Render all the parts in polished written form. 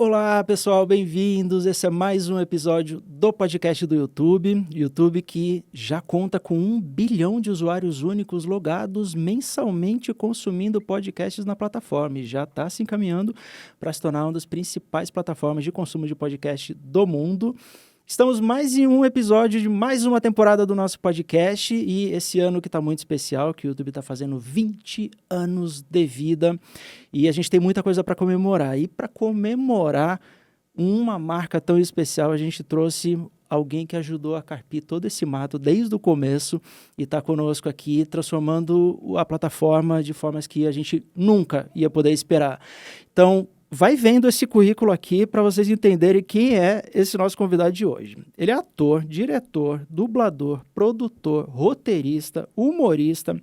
Olá, pessoal, bem-vindos. Esse é mais um episódio do podcast do YouTube. YouTube que já conta com 1 bilhão de usuários únicos logados mensalmente consumindo podcasts na plataforma e já está se encaminhando para se tornar uma das principais plataformas de consumo de podcast do mundo. Estamos mais em um episódio de mais uma temporada do nosso podcast e esse ano que está muito especial, que o YouTube está fazendo 20 anos de vida e a gente tem muita coisa para comemorar. E para comemorar uma marca tão especial, a gente trouxe alguém que ajudou a carpir todo esse mato desde o começo e está conosco aqui, transformando a plataforma de formas que a gente nunca ia poder esperar. Então, vai vendo esse currículo aqui para vocês entenderem quem é esse nosso convidado de hoje. Ele é ator, diretor, dublador, produtor, roteirista, humorista,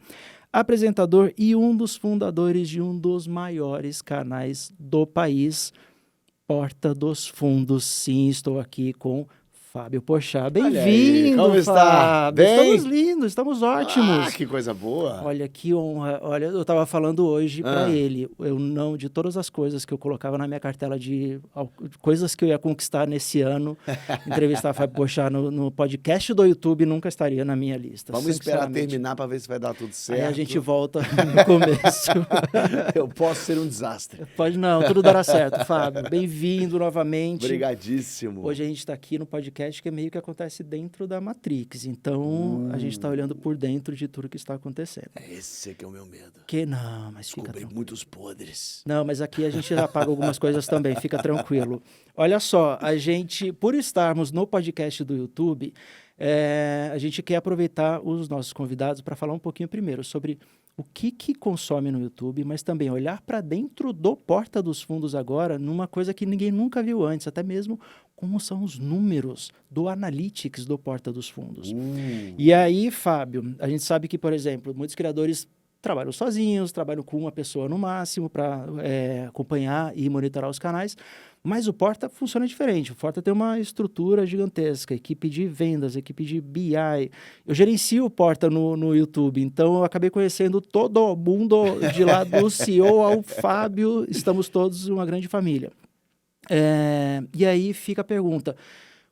apresentador e um dos fundadores de um dos maiores canais do país, Porta dos Fundos. Sim, estou aqui com Fábio Porchat. Bem-vindo, como está? Fábio. Bem? Estamos lindos, estamos ótimos. Ah, que coisa boa. Olha, que honra. Olha, eu estava falando hoje para ele, de todas as coisas que eu colocava na minha cartela de coisas que eu ia conquistar nesse ano, entrevistar Fábio Porchat no podcast do YouTube nunca estaria na minha lista. Vamos esperar terminar para ver se vai dar tudo certo. Aí a gente volta no começo. Eu posso ser um desastre. Pode não, tudo dará certo, Fábio. Bem-vindo novamente. Obrigadíssimo. Hoje a gente está aqui no podcast que é meio que acontece dentro da Matrix. Então, a gente está olhando por dentro de tudo que está acontecendo. Esse que é o meu medo. Que não, mas fica Descobri tranquilo. muitos podres. Não, mas aqui a gente já paga algumas coisas também, fica tranquilo. Olha só, a gente, por estarmos no podcast do YouTube, a gente quer aproveitar os nossos convidados para falar um pouquinho primeiro sobre o que consome no YouTube, mas também olhar para dentro do Porta dos Fundos agora, numa coisa que ninguém nunca viu antes, até mesmo como são os números do Analytics do Porta dos Fundos. E aí, Fábio, a gente sabe que, por exemplo, muitos criadores trabalham sozinhos, trabalham com uma pessoa no máximo para acompanhar e monitorar os canais, mas o Porta funciona diferente. O Porta tem uma estrutura gigantesca, equipe de vendas, equipe de BI. Eu gerencio o Porta no YouTube, então eu acabei conhecendo todo mundo de lá, do CEO ao Fábio, estamos todos uma grande família. E aí fica a pergunta,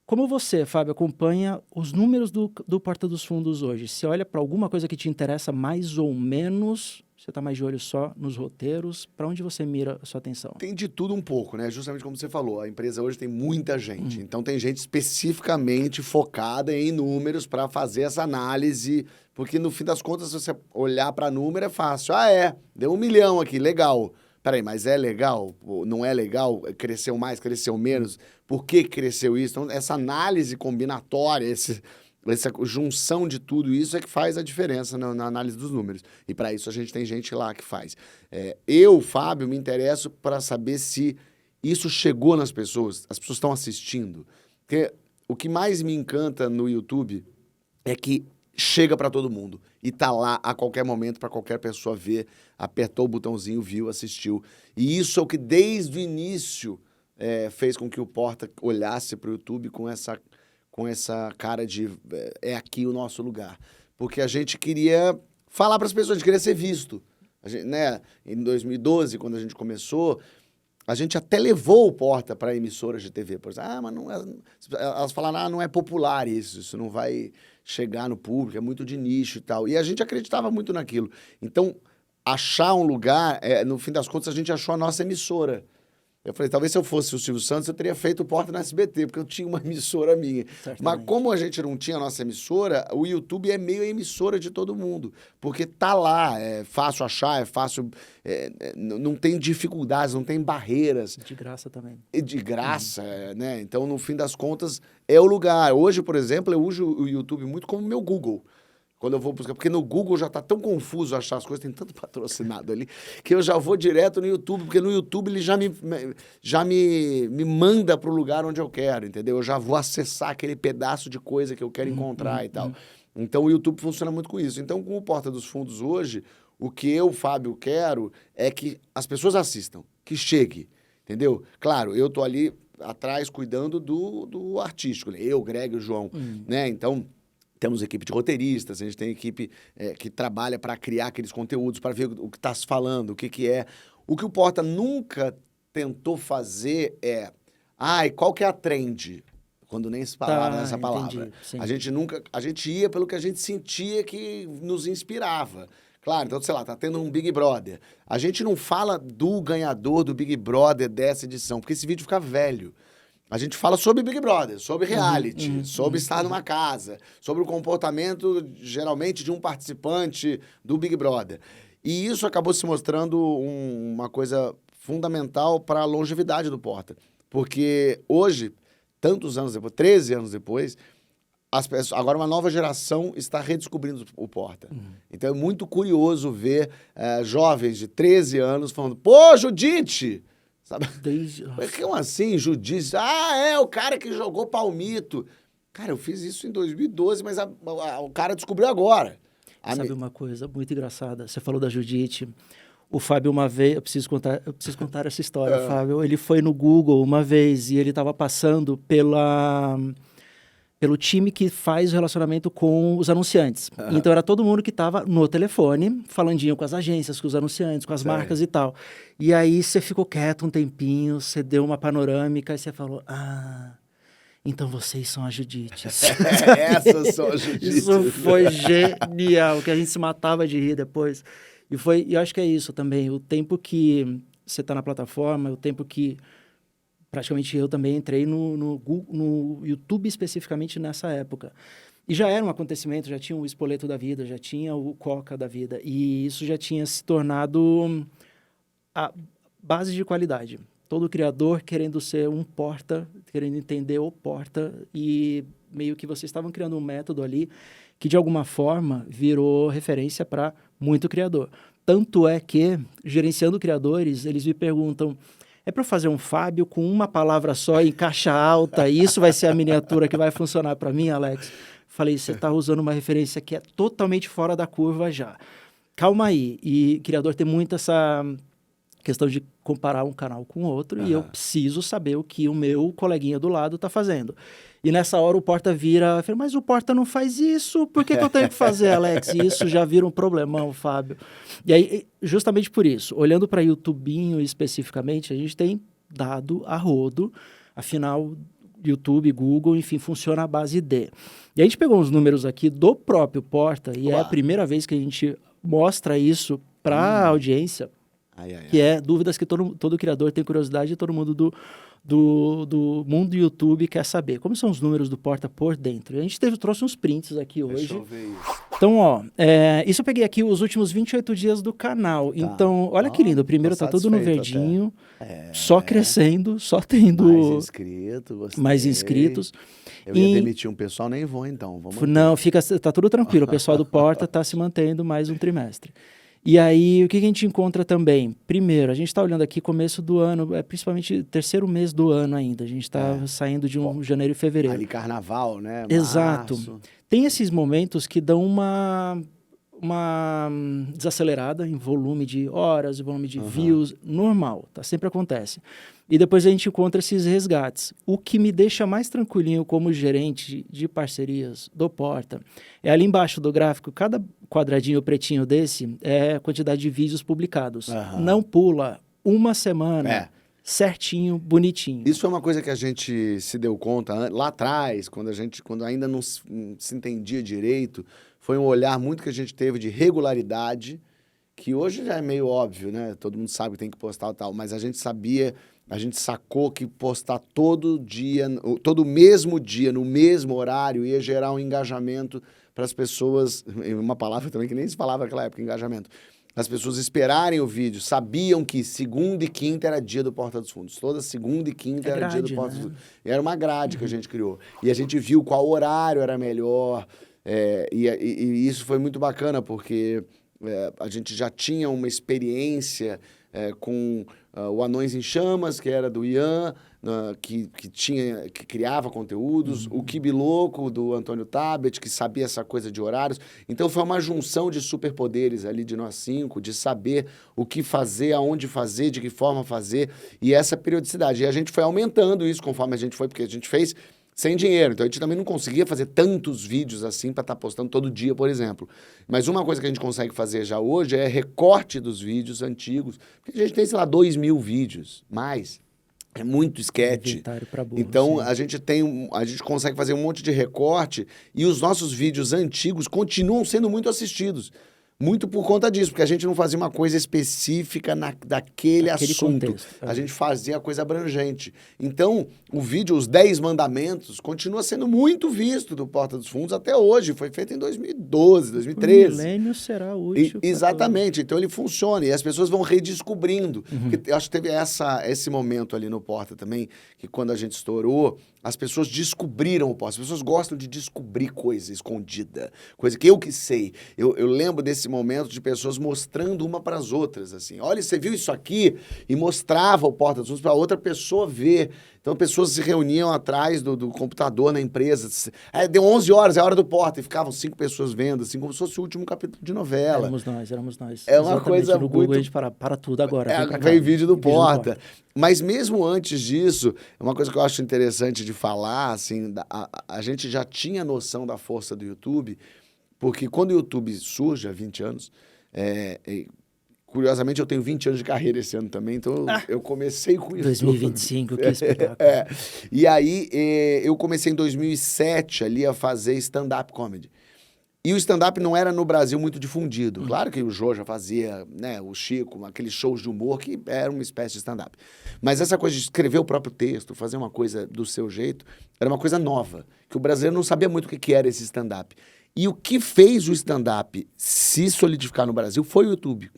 como você, Fábio, acompanha os números do Porta dos Fundos hoje? Você olha para alguma coisa que te interessa mais ou menos? Você está mais de olho só nos roteiros? Para onde você mira a sua atenção? Tem de tudo um pouco, né? Justamente como você falou, a empresa hoje tem muita gente. Então tem gente especificamente focada em números para fazer essa análise, porque no fim das contas, se você olhar para número é fácil. Deu 1 milhão aqui, legal. Peraí, mas é legal? Não é legal? Cresceu mais, cresceu menos? Por que cresceu isso? Então, essa análise combinatória, essa junção de tudo isso é que faz a diferença na análise dos números. E para isso a gente tem gente lá que faz. Eu, Fábio, me interesso para saber se isso chegou nas pessoas, as pessoas estão assistindo. Porque o que mais me encanta no YouTube é que chega para todo mundo e tá lá a qualquer momento para qualquer pessoa ver, apertou o botãozinho, viu, assistiu. E isso é o que desde o início fez com que o Porta olhasse para o YouTube com essa cara de é aqui o nosso lugar. Porque a gente queria falar para as pessoas, a gente queria ser visto. A gente, né, em 2012, quando a gente começou, a gente até levou o Porta para emissoras de TV. Por exemplo, mas não é... Elas falaram, não é popular isso não vai chegar no público, é muito de nicho e tal. E a gente acreditava muito naquilo. Então, achar um lugar, no fim das contas, a gente achou a nossa emissora. Eu falei, talvez se eu fosse o Silvio Santos, eu teria feito o Porta na SBT, porque eu tinha uma emissora minha. Certamente. Mas como a gente não tinha a nossa emissora, o YouTube é meio a emissora de todo mundo. Porque tá lá, é fácil achar, é fácil... não tem dificuldades, não tem barreiras. De graça também. De graça, né? Então, no fim das contas, é o lugar. Hoje, por exemplo, eu uso o YouTube muito como meu Google. Quando eu vou buscar, porque no Google já tá tão confuso achar as coisas, tem tanto patrocinado ali, que eu já vou direto no YouTube, porque no YouTube ele já me manda pro lugar onde eu quero, entendeu? Eu já vou acessar aquele pedaço de coisa que eu quero encontrar e tal. Então o YouTube funciona muito com isso. Então, com o Porta dos Fundos hoje, o que eu, Fábio, quero é que as pessoas assistam, que chegue, entendeu? Claro, eu tô ali atrás cuidando do artístico, né? Eu, Greg e o João, né? Então... Temos equipe de roteiristas, a gente tem equipe que trabalha para criar aqueles conteúdos, para ver o que está se falando, o que é. O que o Porta nunca tentou fazer é... e qual que é a trend? Quando nem se falava nessa palavra. A gente ia pelo que a gente sentia que nos inspirava. Claro, então, sei lá, tá tendo um Big Brother. A gente não fala do ganhador do Big Brother dessa edição, porque esse vídeo fica velho. A gente fala sobre Big Brother, sobre reality, sobre estar numa casa, sobre o comportamento, geralmente, de um participante do Big Brother. E isso acabou se mostrando uma coisa fundamental para a longevidade do Porta. Porque hoje, tantos anos depois, 13 anos depois, agora uma nova geração está redescobrindo o Porta. Então é muito curioso ver jovens de 13 anos falando, pô, Judite! Sabe? Como assim, Judite? É o cara que jogou palmito. Cara, eu fiz isso em 2012, mas o cara descobriu agora. Sabe uma coisa muito engraçada? Você falou da Judite. O Fábio, uma vez, eu preciso contar essa história, Fábio. Ele foi no Google uma vez e ele estava passando pelo time que faz o relacionamento com os anunciantes. Então, era todo mundo que estava no telefone, falandinho com as agências, com os anunciantes, com as marcas e tal. E aí, você ficou quieto um tempinho, você deu uma panorâmica e você falou, então vocês são as Judites. Essas são as Judites. Isso foi genial, que a gente se matava de rir depois. E eu acho que é isso também, o tempo que você está na plataforma, o tempo que praticamente eu também entrei no YouTube especificamente nessa época. E já era um acontecimento, já tinha o Spoleto da vida, já tinha o Coca da vida, e isso já tinha se tornado a base de qualidade. Todo criador querendo ser um Porta, querendo entender o Porta, e meio que vocês estavam criando um método ali que, de alguma forma, virou referência para muito criador. Tanto é que, gerenciando criadores, eles me perguntam, é para fazer um Fábio com uma palavra só em caixa alta, e isso vai ser a miniatura que vai funcionar para mim, Alex? Falei, você está usando uma referência que é totalmente fora da curva já. Calma aí. E criador tem muito essa questão de comparar um canal com outro, e eu preciso saber o que o meu coleguinha do lado está fazendo. E nessa hora o Porta vira, eu falei, mas o Porta não faz isso, por que eu tenho que fazer, Alex? E isso já vira um problemão, Fábio. E aí, justamente por isso, olhando para YouTubinho especificamente, a gente tem dado a rodo, afinal, YouTube, Google, enfim, funciona à base de. E a gente pegou uns números aqui do próprio Porta, e é a primeira vez que a gente mostra isso para a audiência, que é dúvidas que todo criador tem curiosidade e todo mundo do mundo do YouTube quer saber. Como são os números do Porta por dentro? A gente trouxe uns prints aqui hoje. Deixa eu ver isso. Então, isso eu peguei aqui os últimos 28 dias do canal. Tá. Então, olha que lindo. O primeiro tá tudo no verdinho, só crescendo, só tendo... Mais inscritos. Eu ia demitir um pessoal, nem vou então. Não, tá tudo tranquilo. O pessoal do Porta tá se mantendo mais um trimestre. E aí, o que a gente encontra também? Primeiro, a gente está olhando aqui começo do ano, principalmente terceiro mês do ano ainda. A gente está saindo de janeiro e fevereiro. Ali carnaval, né? Exato. Março. Tem esses momentos que dão uma desacelerada em volume de horas, volume de views, normal, tá? Sempre acontece. E depois a gente encontra esses resgates. O que me deixa mais tranquilinho como gerente de parcerias do Porta é ali embaixo do gráfico, cada quadradinho pretinho desse é a quantidade de vídeos publicados. Não pula uma semana. Certinho, bonitinho. Isso foi uma coisa que a gente se deu conta lá atrás, quando ainda não se entendia direito, foi um olhar muito que a gente teve de regularidade, que hoje já é meio óbvio, né? Todo mundo sabe que tem que postar e tal, mas a gente sacou que postar todo dia, todo mesmo dia, no mesmo horário, ia gerar um engajamento para as pessoas, uma palavra também que nem se falava naquela época, engajamento. As pessoas esperarem o vídeo, sabiam que segunda e quinta era dia do Porta dos Fundos. Toda segunda e quinta era dia do Porta dos Fundos. E era uma grade que a gente criou. E a gente viu qual horário era melhor. E isso foi muito bacana, porque a gente já tinha uma experiência com o Anões em Chamas, que era do Ian, que criava conteúdos, o Kibi Louco, do Antônio Tabet, que sabia essa coisa de horários. Então, foi uma junção de superpoderes ali de nós 5, de saber o que fazer, aonde fazer, de que forma fazer, e essa periodicidade. E a gente foi aumentando isso conforme a gente foi, porque a gente fez sem dinheiro. Então, a gente também não conseguia fazer tantos vídeos assim para estar postando todo dia, por exemplo. Mas uma coisa que a gente consegue fazer já hoje é recorte dos vídeos antigos. Porque a gente tem, sei lá, 2.000 vídeos, mais. É muito sketch. Inventário pra burro, Então, sim. a gente consegue fazer um monte de recorte e os nossos vídeos antigos continuam sendo muito assistidos. Muito por conta disso, porque a gente não fazia uma coisa específica daquele assunto. Contexto. A gente fazia a coisa abrangente. Então, o vídeo, Os 10 Mandamentos, continua sendo muito visto do Porta dos Fundos até hoje. Foi feito em 2012, O 2013. milênio será útil. pra Exatamente, então ele funciona e as pessoas vão redescobrindo. Porque eu acho que teve esse momento ali no Porta também, que quando a gente estourou, as pessoas descobriram o Porta. As pessoas gostam de descobrir coisa escondida, coisa que eu que sei. Eu lembro desse momento de pessoas mostrando uma para as outras, assim. Olha, você viu isso aqui? E mostrava o Porta dos Fundos para outra pessoa ver. Então, pessoas se reuniam atrás do computador na empresa. Deu 11 horas, é a hora do Porta. E ficavam 5 pessoas vendo, assim, como se fosse o último capítulo de novela. Éramos nós. É uma Exatamente. coisa No Google muito... a gente para tudo agora. Vem pra cá. Vem vídeo do Porta. Mas mesmo antes disso, uma coisa que eu acho interessante de falar, assim, a gente já tinha noção da força do YouTube, porque quando o YouTube surge há 20 anos, curiosamente eu tenho 20 anos de carreira esse ano também, então eu comecei com isso. 2025, que espetáculo. E aí eu comecei em 2007 ali a fazer stand-up comedy. E o stand-up não era no Brasil muito difundido. Claro que o Jô já fazia, né, o Chico, aqueles shows de humor que era uma espécie de stand-up. Mas essa coisa de escrever o próprio texto, fazer uma coisa do seu jeito, era uma coisa nova, que o brasileiro não sabia muito o que era esse stand-up. E o que fez o stand-up se solidificar no Brasil foi o YouTube.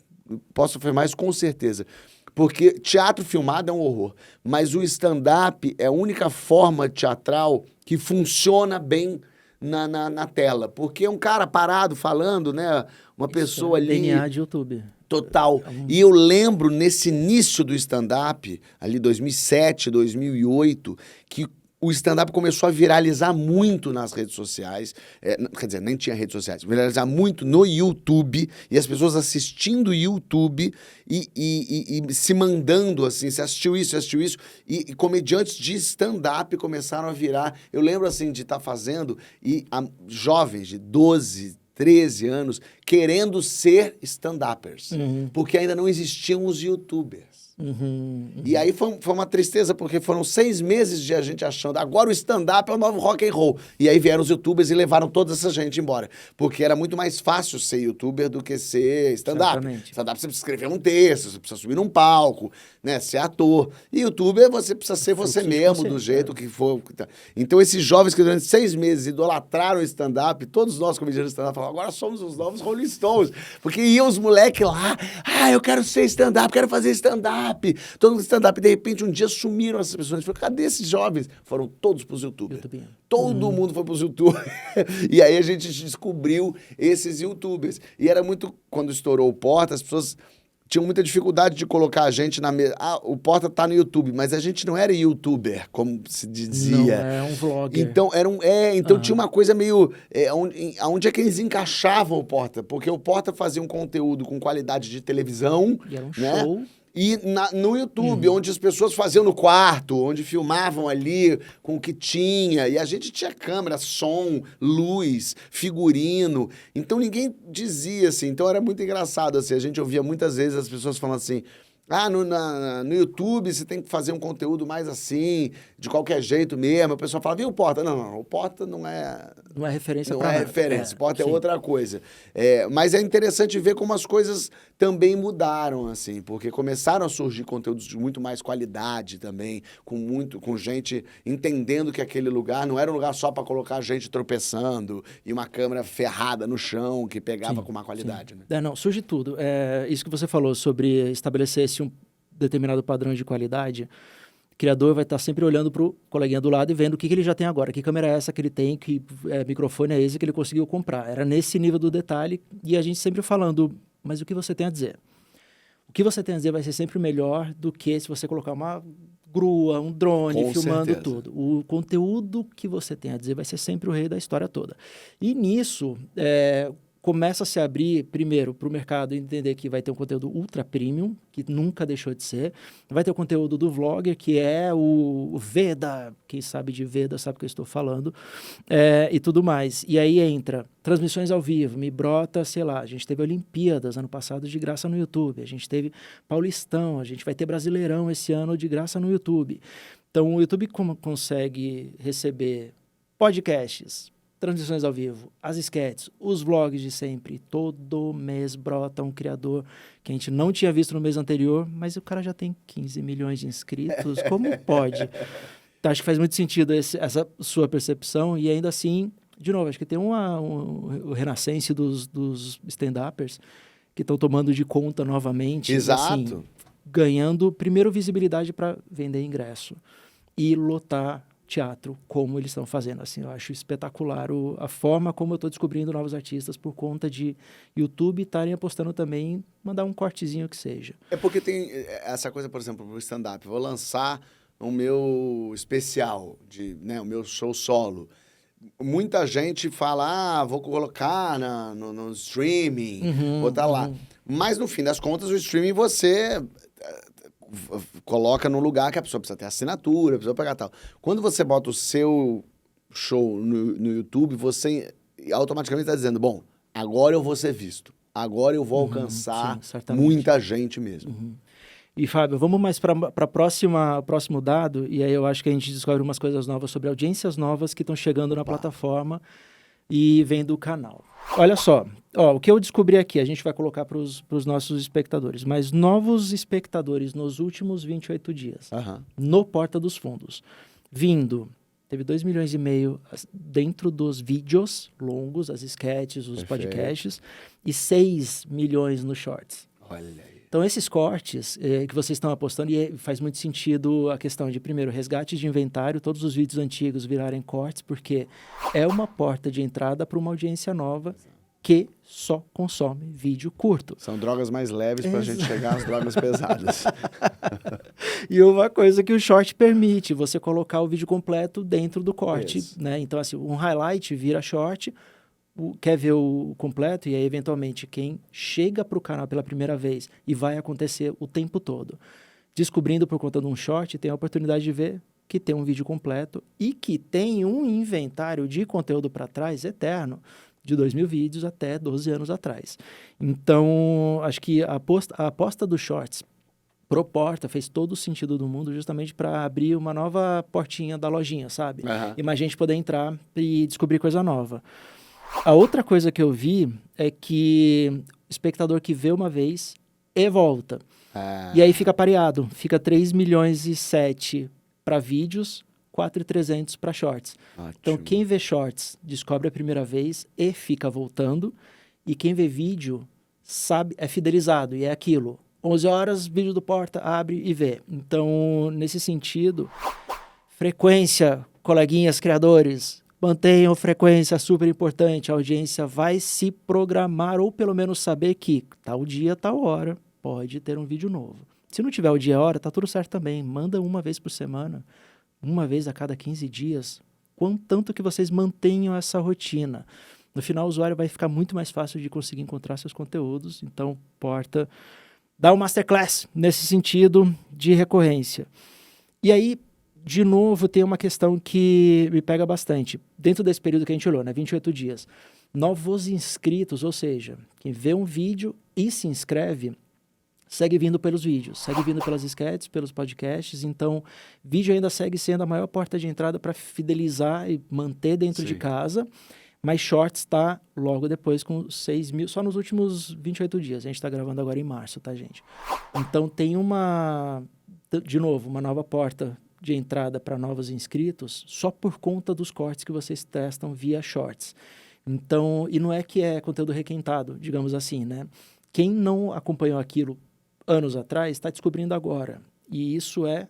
Posso afirmar isso com certeza. Porque teatro filmado é um horror, mas o stand-up é a única forma teatral que funciona bem na tela, porque é um cara parado falando, né? Uma pessoa ali... DNA de YouTube. Total. E eu lembro, nesse início do stand-up, ali 2007, 2008, que o stand-up começou a viralizar muito nas redes sociais. Quer dizer, nem tinha redes sociais. Viralizar muito no YouTube. E as pessoas assistindo YouTube e se mandando assim. Você assistiu isso, você assistiu isso. E comediantes de stand-up começaram a virar. Eu lembro assim de estar fazendo jovens de 12, 13 anos querendo ser stand-uppers. Porque ainda não existiam os YouTubers. E aí foi uma tristeza, porque foram 6 meses de a gente achando agora o stand-up é o novo rock and roll. E aí vieram os youtubers e levaram toda essa gente embora. Porque era muito mais fácil ser youtuber do que ser stand-up. Stand-up você precisa escrever um texto, você precisa subir num palco, né, ser ator. E youtuber você precisa ser você mesmo, do jeito que for. Então esses jovens que durante 6 meses idolatraram o stand-up, todos nós comediantes de stand-up falaram, agora somos os novos Rolling Stones. Porque iam os moleques lá, eu quero ser stand-up, quero fazer stand-up. Todo mundo stand-up, de repente um dia sumiram essas pessoas. Falei, cadê esses jovens? Foram todos pros youtubers. Todo mundo foi pros youtubers. E aí a gente descobriu esses youtubers. E era muito, quando estourou o Porta, as pessoas tinham muita dificuldade de colocar a gente na mesa. O Porta tá no YouTube, mas a gente não era youtuber, como se dizia. Não, é um vlogger. Então, então tinha uma coisa meio... onde é que eles encaixavam o Porta? Porque o Porta fazia um conteúdo com qualidade de televisão. E era um né? show. E no YouTube, onde as pessoas faziam no quarto, onde filmavam ali com o que tinha. E a gente tinha câmera, som, luz, figurino. Então ninguém dizia assim. Então era muito engraçado assim. A gente ouvia muitas vezes as pessoas falando assim... no YouTube você tem que fazer um conteúdo mais assim, de qualquer jeito mesmo. O pessoal fala, viu o Porta? Não, o Porta não é... Não é referência Não pra é nada. referência, Porta sim. é outra coisa. Mas é interessante ver como as coisas também mudaram, assim, porque começaram a surgir conteúdos de muito mais qualidade também, com gente entendendo que aquele lugar não era um lugar só para colocar gente tropeçando e uma câmera ferrada no chão que pegava com má qualidade. Né? Não, surge tudo. Isso que você falou sobre estabelecer um determinado padrão de qualidade, o criador vai estar sempre olhando para o coleguinha do lado e vendo o que ele já tem agora, que câmera é essa que ele tem, que microfone é esse que ele conseguiu comprar. Era nesse nível do detalhe e a gente sempre falando, mas o que você tem a dizer? O que você tem a dizer vai ser sempre melhor do que se você colocar uma grua, um drone, Com filmando certeza. tudo. O conteúdo que você tem a dizer vai ser sempre o rei da história toda. E nisso, começa a se abrir, primeiro, para o mercado entender que vai ter um conteúdo ultra premium, que nunca deixou de ser. Vai ter o conteúdo do vlogger, que é o Veda, quem sabe de Veda sabe o que eu estou falando, e tudo mais. E aí entra transmissões ao vivo, me brota, sei lá, a gente teve Olimpíadas ano passado de graça no YouTube, a gente teve Paulistão, a gente vai ter Brasileirão esse ano de graça no YouTube. Então, o YouTube consegue receber podcasts, transmissões ao vivo, as sketches, os vlogs de sempre. Todo mês brota um criador que a gente não tinha visto no mês anterior, mas o cara já tem 15 milhões de inscritos. Como pode? Então, acho que faz muito sentido essa sua percepção. E ainda assim, de novo, acho que tem o renascense dos stand-uppers que estão tomando de conta novamente. Exato. Assim, ganhando, primeiro, visibilidade para vender ingresso e lotar teatro, como eles estão fazendo. Assim, eu acho espetacular a forma como eu estou descobrindo novos artistas por conta de YouTube estarem apostando também, mandar um cortezinho que seja. É porque tem essa coisa, por exemplo, pro stand-up. Vou lançar o meu especial, o meu show solo. Muita gente fala, vou colocar no streaming, botar lá. Mas, no fim das contas, o streaming você coloca no lugar que a pessoa precisa ter assinatura, precisa pagar tal. Quando você bota o seu show no YouTube, você automaticamente está dizendo, bom, agora eu vou ser visto. Agora eu vou alcançar muita gente mesmo. E, Fábio, vamos mais para o próximo dado, e aí eu acho que a gente descobre umas coisas novas sobre audiências novas que estão chegando na plataforma e vem do canal. Olha só, o que eu descobri aqui, a gente vai colocar para os nossos espectadores, mas novos espectadores nos últimos 28 dias, no Porta dos Fundos, teve 2,5 milhões dentro dos vídeos longos, as sketches, os podcasts, e 6 milhões nos shorts. Olha aí. Então, esses cortes que vocês estão apostando, e faz muito sentido a questão de, primeiro, resgate de inventário, todos os vídeos antigos virarem cortes, porque é uma porta de entrada para uma audiência nova que só consome vídeo curto. São drogas mais leves para a gente chegar às drogas pesadas. E uma coisa que o short permite, você colocar o vídeo completo dentro do corte, né? Então, assim, um highlight vira short, quer ver o completo, e aí, eventualmente, quem chega para o canal pela primeira vez, e vai acontecer o tempo todo, descobrindo por conta de um short, tem a oportunidade de ver que tem um vídeo completo e que tem um inventário de conteúdo para trás eterno, de 2.000 vídeos até 12 anos atrás. Então, acho que a aposta dos shorts pro Porta fez todo o sentido do mundo justamente para abrir uma nova portinha da lojinha, sabe? E mais gente poder entrar e descobrir coisa nova. A outra coisa que eu vi é que o espectador que vê uma vez e volta. E aí fica pareado. Fica 3,7 milhões para vídeos, 4,300 para shorts. Ótimo. Então, quem vê shorts descobre a primeira vez e fica voltando. E quem vê vídeo sabe, é fidelizado. E é aquilo. 11 horas, vídeo do Porta, abre e vê. Então, nesse sentido, frequência, coleguinhas criadores, mantenham frequência, super importante. A audiência vai se programar ou pelo menos saber que tal dia, tal hora, pode ter um vídeo novo. Se não tiver o dia e a hora, tá tudo certo também. Manda uma vez por semana, uma vez a cada 15 dias. Tanto que vocês mantenham essa rotina. No final, o usuário vai ficar muito mais fácil de conseguir encontrar seus conteúdos. Então, Porta dá um masterclass nesse sentido de recorrência. E aí, de novo, tem uma questão que me pega bastante. Dentro desse período que a gente olhou, 28 dias, novos inscritos, ou seja, quem vê um vídeo e se inscreve, segue vindo pelos vídeos, segue vindo pelas sketches, pelos podcasts. Então, vídeo ainda segue sendo a maior porta de entrada para fidelizar e manter dentro de casa. Mas Shorts está logo depois com 6 mil, só nos últimos 28 dias. A gente está gravando agora em março, tá, gente? Então, tem de novo, uma nova porta de entrada para novos inscritos só por conta dos cortes que vocês testam via Shorts. Então, e não é que é conteúdo requentado, digamos assim, né? Quem não acompanhou aquilo anos atrás está descobrindo agora. E isso é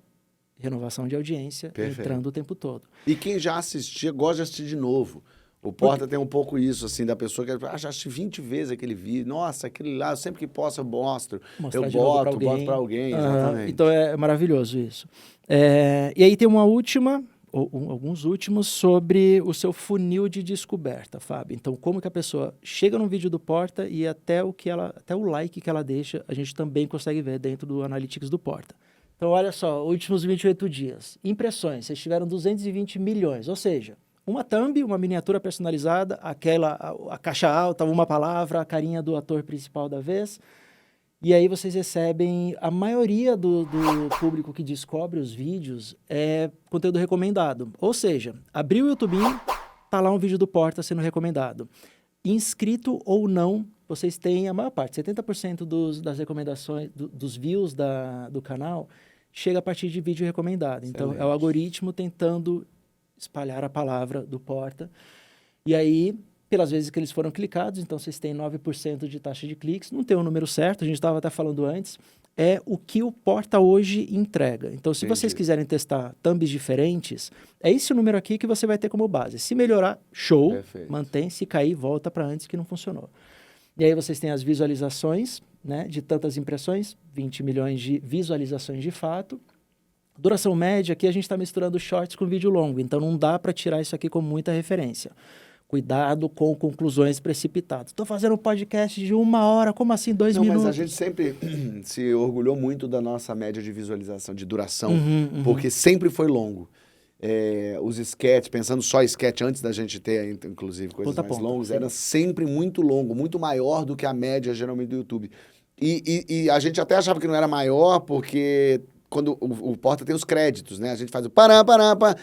renovação de audiência, entrando o tempo todo. E quem já assistia, gosta de assistir de novo. O Porta tem um pouco isso, assim, da pessoa que já assisti 20 vezes aquele vídeo. Nossa, aquele lá, sempre que posso eu mostro. Mostrar eu boto para alguém, exatamente. Então é maravilhoso isso. E aí tem uma última alguns últimos sobre o seu funil de descoberta, Fábio. Então, como que a pessoa chega num vídeo do Porta e até o like que ela deixa, a gente também consegue ver dentro do Analytics do Porta. Então, olha só, últimos 28 dias. Impressões, vocês tiveram 220 milhões, ou seja, uma thumb, uma miniatura personalizada, a caixa alta, uma palavra, a carinha do ator principal da vez. E aí vocês recebem, a maioria do público que descobre os vídeos é conteúdo recomendado. Ou seja, abriu o YouTube, tá lá um vídeo do Porta sendo recomendado. Inscrito ou não, vocês têm a maior parte, 70% das recomendações, dos views do canal, chega a partir de vídeo recomendado. Então, é o algoritmo tentando espalhar a palavra do Porta. E aí, pelas vezes que eles foram clicados, então vocês têm 9% de taxa de cliques, não tem um número certo, a gente estava até falando antes, é o que o Porta hoje entrega. Então, se vocês quiserem testar thumbs diferentes, é esse o número aqui que você vai ter como base. Se melhorar, show, mantém, se cair, volta para antes que não funcionou. E aí vocês têm as visualizações, né, de tantas impressões, 20 milhões de visualizações de fato. Duração média, aqui a gente está misturando shorts com vídeo longo, então não dá para tirar isso aqui como muita referência. Cuidado com conclusões precipitadas. Estou fazendo um podcast de 1 hora, como assim 2 minutos? Mas a gente sempre se orgulhou muito da nossa média de visualização, de duração, porque sempre foi longo. Os sketches, pensando só sketch antes da gente ter, inclusive, coisas mais longas, era sempre muito longo, muito maior do que a média, geralmente, do YouTube. E a gente até achava que não era maior, porque quando o Porta tem os créditos, né? A gente faz o pará,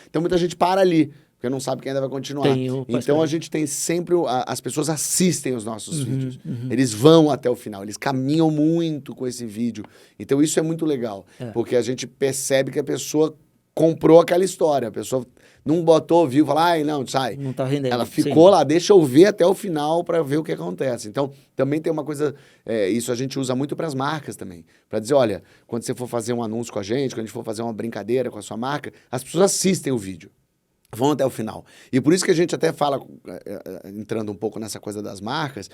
então muita gente para ali, porque não sabe quem ainda vai continuar. Então a gente tem sempre, as pessoas assistem os nossos vídeos, eles vão até o final, eles caminham muito com esse vídeo. Então isso é muito legal, porque a gente percebe que a pessoa comprou aquela história, a pessoa não botou, viu, falou, ai, não, sai. Não tá rendendo. Ela ficou lá, deixa eu ver até o final para ver o que acontece. Então, também tem uma coisa, isso a gente usa muito para as marcas também, para dizer, olha, quando você for fazer um anúncio com a gente, quando a gente for fazer uma brincadeira com a sua marca, as pessoas assistem o vídeo, vão até o final. E por isso que a gente até fala, entrando um pouco nessa coisa das marcas,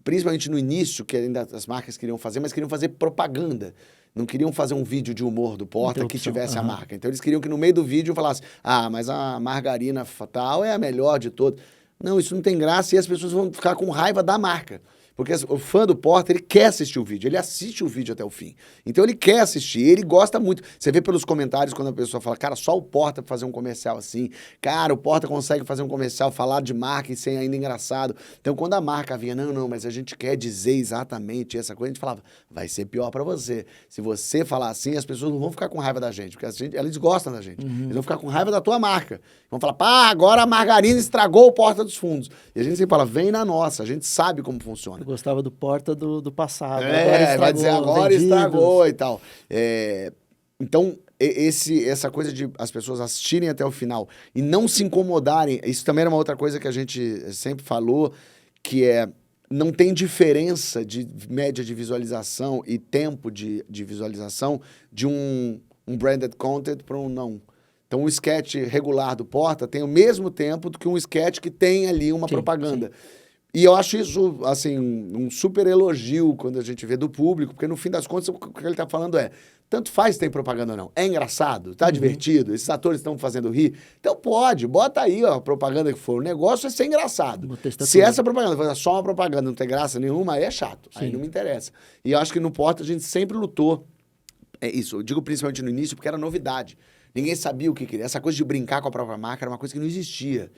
principalmente no início, que ainda as marcas queriam fazer, mas queriam fazer propaganda. Não queriam fazer um vídeo de humor do Porta que tivesse a marca. Então, eles queriam que no meio do vídeo falasse, mas a margarina tal é a melhor de todas. Não, isso não tem graça e as pessoas vão ficar com raiva da marca. Porque o fã do Porta, ele quer assistir o vídeo, ele assiste o vídeo até o fim. Então ele quer assistir, ele gosta muito. Você vê pelos comentários quando a pessoa fala, cara, só o Porta pra fazer um comercial assim. Cara, o Porta consegue fazer um comercial, falar de marca e ser ainda engraçado. Então quando a marca vinha, não, mas a gente quer dizer exatamente essa coisa, a gente falava, vai ser pior pra você. Se você falar assim, as pessoas não vão ficar com raiva da gente, porque eles gostam da gente. Eles vão ficar com raiva da tua marca. Vão falar, agora a margarina estragou o Porta dos Fundos. E a gente sempre fala, vem na nossa, a gente sabe como funciona. Gostava do Porta do passado. Agora estragou, vai dizer agora estragou e tal. Então, essa coisa de as pessoas assistirem até o final e não se incomodarem, isso também era uma outra coisa que a gente sempre falou, que não tem diferença de média de visualização e tempo de visualização de um branded content para um não. Então, um sketch regular do Porta tem o mesmo tempo do que um sketch que tem ali uma propaganda. Sim. E eu acho isso, assim, um super elogio quando a gente vê do público, porque no fim das contas o que ele está falando tanto faz se tem propaganda ou não. É engraçado, tá divertido, esses atores estão fazendo rir. Então bota aí a propaganda que for. O negócio é ser engraçado. Se essa propaganda for só uma propaganda, não tem graça nenhuma, aí é chato. Sim. Aí não me interessa. E eu acho que no Porta a gente sempre lutou. Isso, eu digo principalmente no início, porque era novidade. Ninguém sabia o que queria. Essa coisa de brincar com a própria marca era uma coisa que não existia.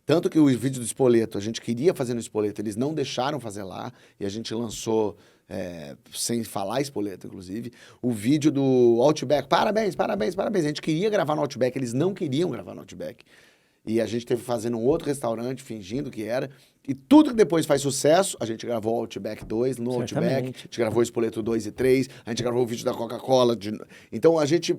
Tanto que o vídeo do Spoleto, a gente queria fazer no Spoleto, eles não deixaram fazer lá, e a gente lançou, sem falar Spoleto, inclusive, o vídeo do Outback. Parabéns. A gente queria gravar no Outback, eles não queriam gravar no Outback. E a gente teve fazendo um outro restaurante, fingindo que era. E tudo que depois faz sucesso, a gente gravou o Outback 2 no Outback, a gente gravou o Spoleto 2 e 3, a gente gravou o vídeo da Coca-Cola. Então, a gente...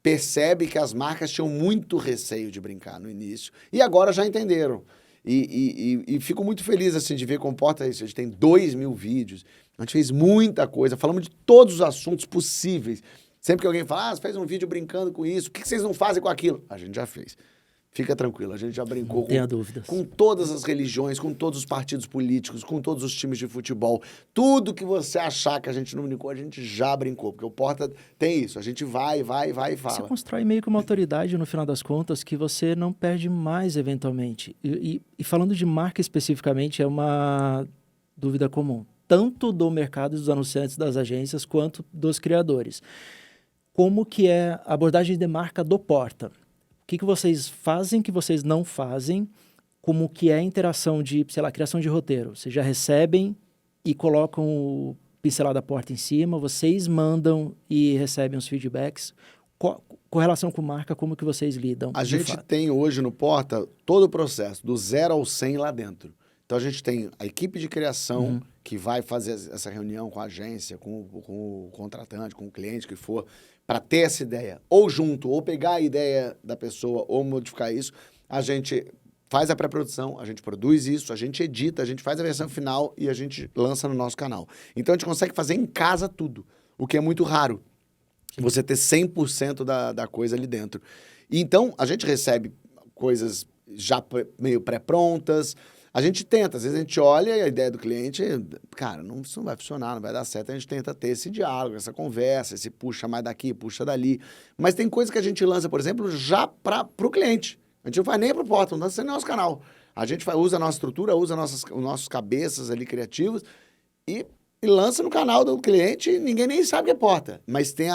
percebe que as marcas tinham muito receio de brincar no início. E agora já entenderam. E fico muito feliz assim, de ver como Porta isso. A gente tem 2.000 vídeos. A gente fez muita coisa. Falamos de todos os assuntos possíveis. Sempre que alguém fala, você fez um vídeo brincando com isso. O que vocês não fazem com aquilo? A gente já fez. Fica tranquilo, a gente já brincou Não tenha dúvidas. com todas as religiões, com todos os partidos políticos, com todos os times de futebol. Tudo que você achar que a gente não brincou, a gente já brincou. Porque o Porta tem isso, a gente vai e Você fala. constrói meio que uma autoridade, no final das contas, que você não perde mais eventualmente. E falando de marca especificamente, é uma dúvida comum. Tanto do mercado dos anunciantes das agências, quanto dos criadores. Como que é a abordagem de marca do Porta? O que vocês fazem que vocês não fazem? Como que é a interação de, sei lá, criação de roteiro? Vocês já recebem e colocam o pincelar da Porta em cima, vocês mandam e recebem os feedbacks. Com relação com marca, como que vocês lidam? A gente tem hoje no Porta todo o processo, do 0 ao 100 lá dentro. Então a gente tem a equipe de criação que vai fazer essa reunião com a agência, com o contratante, com o cliente que for, para ter essa ideia, ou junto, ou pegar a ideia da pessoa, ou modificar isso. A gente faz a pré-produção, a gente produz isso, a gente edita, a gente faz a versão final e a gente lança no nosso canal. Então a gente consegue fazer em casa tudo, o que é muito raro. Você ter 100% da coisa ali dentro. E então a gente recebe coisas já meio pré-prontas. A gente tenta, às vezes a gente olha a ideia do cliente, cara, isso não vai funcionar, não vai dar certo. A gente tenta ter esse diálogo, essa conversa, esse puxa mais daqui, puxa dali. Mas tem coisa que a gente lança, por exemplo, já para o cliente. A gente não faz nem para o Porta, não lança nem no nosso canal. A gente usa a nossa estrutura, usa os nossos cabeças ali criativos e lança no canal do cliente e ninguém nem sabe que é Porta. Mas tem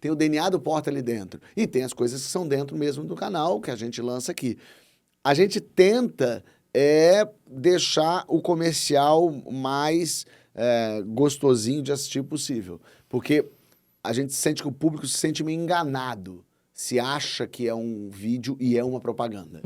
o DNA do Porta ali dentro. E tem as coisas que são dentro mesmo do canal, que a gente lança aqui. A gente tenta deixar o comercial mais gostosinho de assistir possível. Porque a gente sente que o público se sente meio enganado. Se acha que é um vídeo e é uma propaganda.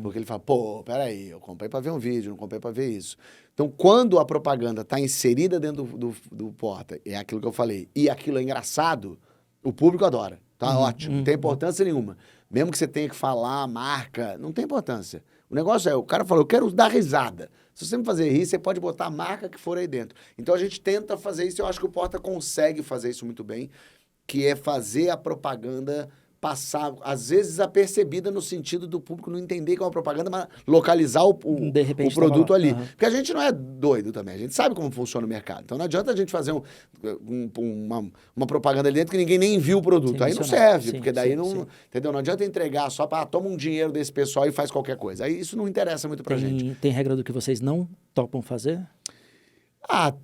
Porque ele fala, pô, peraí, eu comprei para ver um vídeo, não comprei para ver isso. Então, quando a propaganda está inserida dentro do Porta, é aquilo que eu falei, e aquilo é engraçado, o público adora. Tá ótimo, não tem importância nenhuma. Mesmo que você tenha que falar a marca, não tem importância. O negócio o cara falou, eu quero dar risada. Se você me fazer rir, você pode botar a marca que for aí dentro. Então, a gente tenta fazer isso, eu acho que o Porta consegue fazer isso muito bem, que é fazer a propaganda passar, às vezes, apercebida no sentido do público não entender que é uma propaganda, mas localizar o produto ali. Porque a gente não é doido também, a gente sabe como funciona o mercado. Então não adianta a gente fazer uma propaganda ali dentro que ninguém nem viu o produto. Aí não serve, porque daí não... Entendeu? Não adianta entregar só para toma um dinheiro desse pessoal e faz qualquer coisa. Aí isso não interessa muito pra gente. Tem regra do que vocês não topam fazer?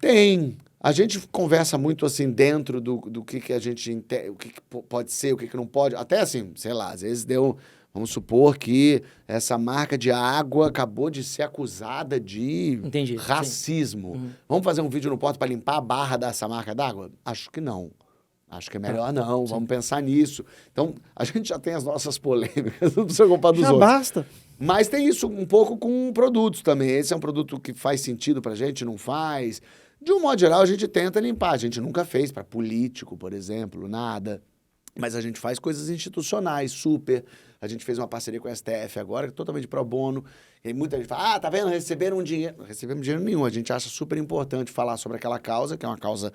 Tem. A gente conversa muito assim dentro do que a gente o que pode ser, o que não pode. Até assim, sei lá, às vezes vamos supor que essa marca de água acabou de ser acusada de racismo. Vamos fazer um vídeo no Porta para limpar a barra dessa marca d'água? Acho que não. Acho que é melhor não. Vamos pensar nisso. Então, a gente já tem as nossas polêmicas, não precisa culpar dos outros. Já basta. Mas tem isso um pouco com produtos também. Esse é um produto que faz sentido pra gente, não faz. De um modo geral, a gente tenta limpar. A gente nunca fez para político, por exemplo, nada. Mas a gente faz coisas institucionais, super. A gente fez uma parceria com a STF agora, que é totalmente pro bono. E muita gente fala, tá vendo, receberam um dinheiro. Não recebemos dinheiro nenhum. A gente acha super importante falar sobre aquela causa, que é uma causa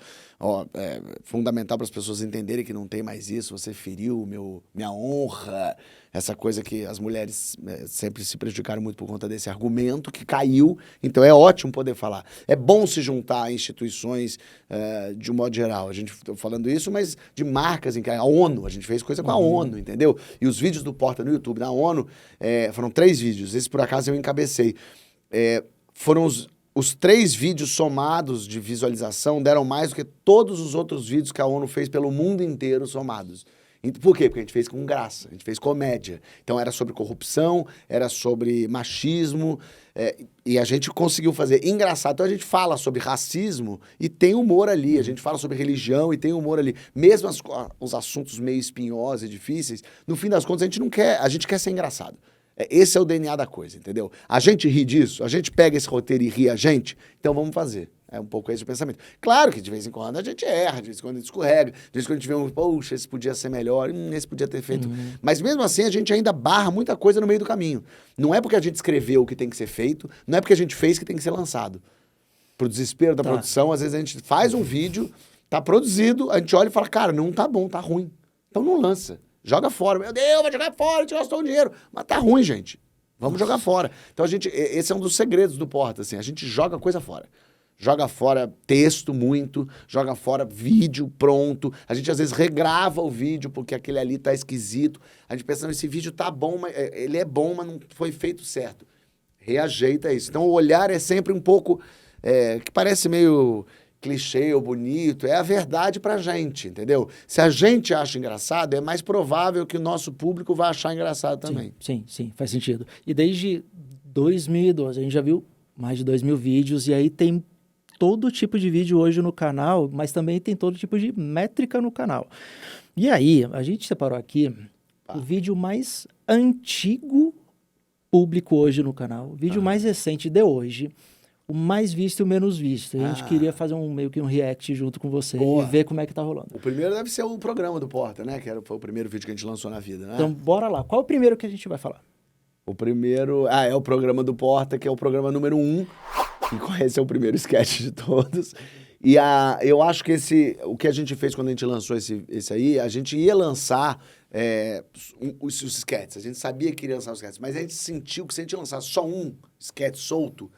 fundamental para as pessoas entenderem que não tem mais isso. Você feriu minha honra. Essa coisa que as mulheres sempre se prejudicaram muito por conta desse argumento que caiu. Então é ótimo poder falar. É bom se juntar a instituições de um modo geral. A gente está falando isso, mas de marcas. A ONU, a gente fez coisa com a ONU, entendeu? E os vídeos do Porta no YouTube da ONU, foram 3 vídeos. Esse, por acaso, eu encabecei. Foram os 3 vídeos somados de visualização deram mais do que todos os outros vídeos que a ONU fez pelo mundo inteiro somados. Por quê? Porque a gente fez com graça, a gente fez comédia. Então era sobre corrupção, era sobre machismo, e a gente conseguiu fazer engraçado. Então a gente fala sobre racismo e tem humor ali, a gente fala sobre religião e tem humor ali. Mesmo os assuntos meio espinhosos e difíceis, no fim das contas a gente quer ser engraçado. Esse é o DNA da coisa, entendeu? A gente ri disso, a gente pega esse roteiro e ri a gente, então vamos fazer. É um pouco esse o pensamento. Claro que de vez em quando a gente erra, de vez em quando a gente escorrega, de vez em quando a gente vê poxa, esse podia ser melhor, esse podia ter feito. Mas mesmo assim a gente ainda barra muita coisa no meio do caminho. Não é porque a gente escreveu o que tem que ser feito, não é porque a gente fez que tem que ser lançado. Pro desespero da produção, às vezes a gente faz um vídeo, tá produzido, a gente olha e fala, cara, não tá bom, tá ruim. Então não lança. Joga fora. Meu Deus, vai jogar fora, a gente gastou o dinheiro. Mas tá ruim, gente. Vamos jogar fora. Então, esse é um dos segredos do Porta, assim. A gente joga coisa fora. Joga fora texto muito, joga fora vídeo pronto. A gente, às vezes, regrava o vídeo porque aquele ali tá esquisito. A gente pensa, esse vídeo tá bom, mas ele é bom, mas não foi feito certo. Reajeita isso. Então, o olhar é sempre um pouco... que parece meio clichê ou bonito. É a verdade pra gente, entendeu? Se a gente acha engraçado, é mais provável que o nosso público vai achar engraçado também. Sim, faz sentido. E desde 2012, a gente já viu mais de 2.000 vídeos, e aí tem todo tipo de vídeo hoje no canal, mas também tem todo tipo de métrica no canal. E aí, a gente separou aqui o vídeo mais antigo público hoje no canal, o vídeo mais recente de hoje, o mais visto e o menos visto. A gente queria fazer meio que um react junto com você e ver como é que tá rolando. O primeiro deve ser o programa do Porta, né? Foi o primeiro vídeo que a gente lançou na vida, né? Então, bora lá. Qual é o primeiro que a gente vai falar? O primeiro... é o programa do Porta, que é o programa número 1. E esse é o primeiro sketch de todos. E eu acho que o que a gente fez quando a gente lançou esse aí, a gente ia lançar os sketches. A gente sabia que iria lançar os sketches, mas a gente sentiu que se a gente lançasse só um sketch solto,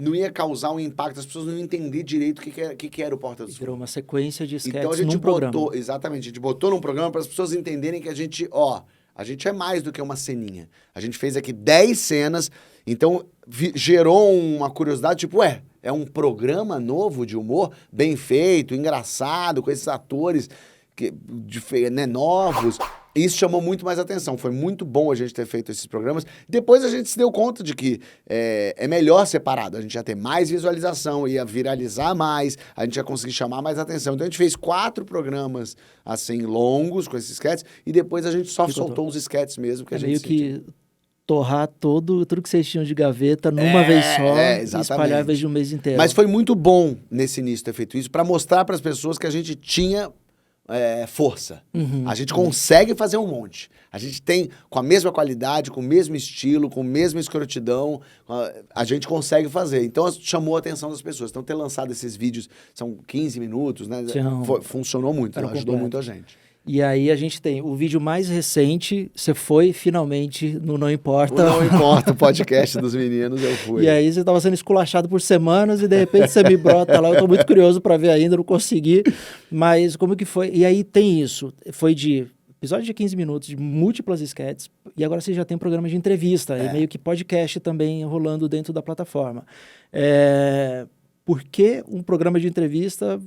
não ia causar um impacto, as pessoas não iam entender direito o que era o Porta dos Fundos. Virou uma sequência de sketches então a gente num programa. Exatamente, a gente botou num programa para as pessoas entenderem que a gente é mais do que uma ceninha. A gente fez aqui 10 cenas, então gerou uma curiosidade, tipo, é um programa novo de humor, bem feito, engraçado, com esses atores novos. Isso chamou muito mais atenção. Foi muito bom a gente ter feito esses programas. Depois a gente se deu conta de que é melhor separado. A gente ia ter mais visualização, ia viralizar mais, a gente ia conseguir chamar mais atenção. Então a gente fez 4 programas assim longos com esses sketches e depois a gente só soltou os sketches mesmo. Que a gente meio que torrar tudo que vocês tinham de gaveta numa vez só e espalhar a vez de um mês inteiro. Mas foi muito bom nesse início ter feito isso para mostrar para as pessoas que a gente tinha força. A gente consegue fazer um monte. A gente tem, com a mesma qualidade, com o mesmo estilo, com a mesma escrotidão, a gente consegue fazer. Então, chamou a atenção das pessoas. Então, ter lançado esses vídeos, são 15 minutos, né? Funcionou muito, ajudou muito a gente. E aí a gente tem o vídeo mais recente, você foi finalmente no Não Importa. Não Importa, o podcast dos meninos, eu fui. E aí você estava sendo esculachado por semanas e de repente você me brota lá. Eu tô muito curioso para ver ainda, não consegui. Mas como que foi? E aí tem isso, foi de episódio de 15 minutos, de múltiplas sketches, e agora você já tem programa de entrevista, e meio que podcast também rolando dentro da plataforma. Por que um programa de entrevista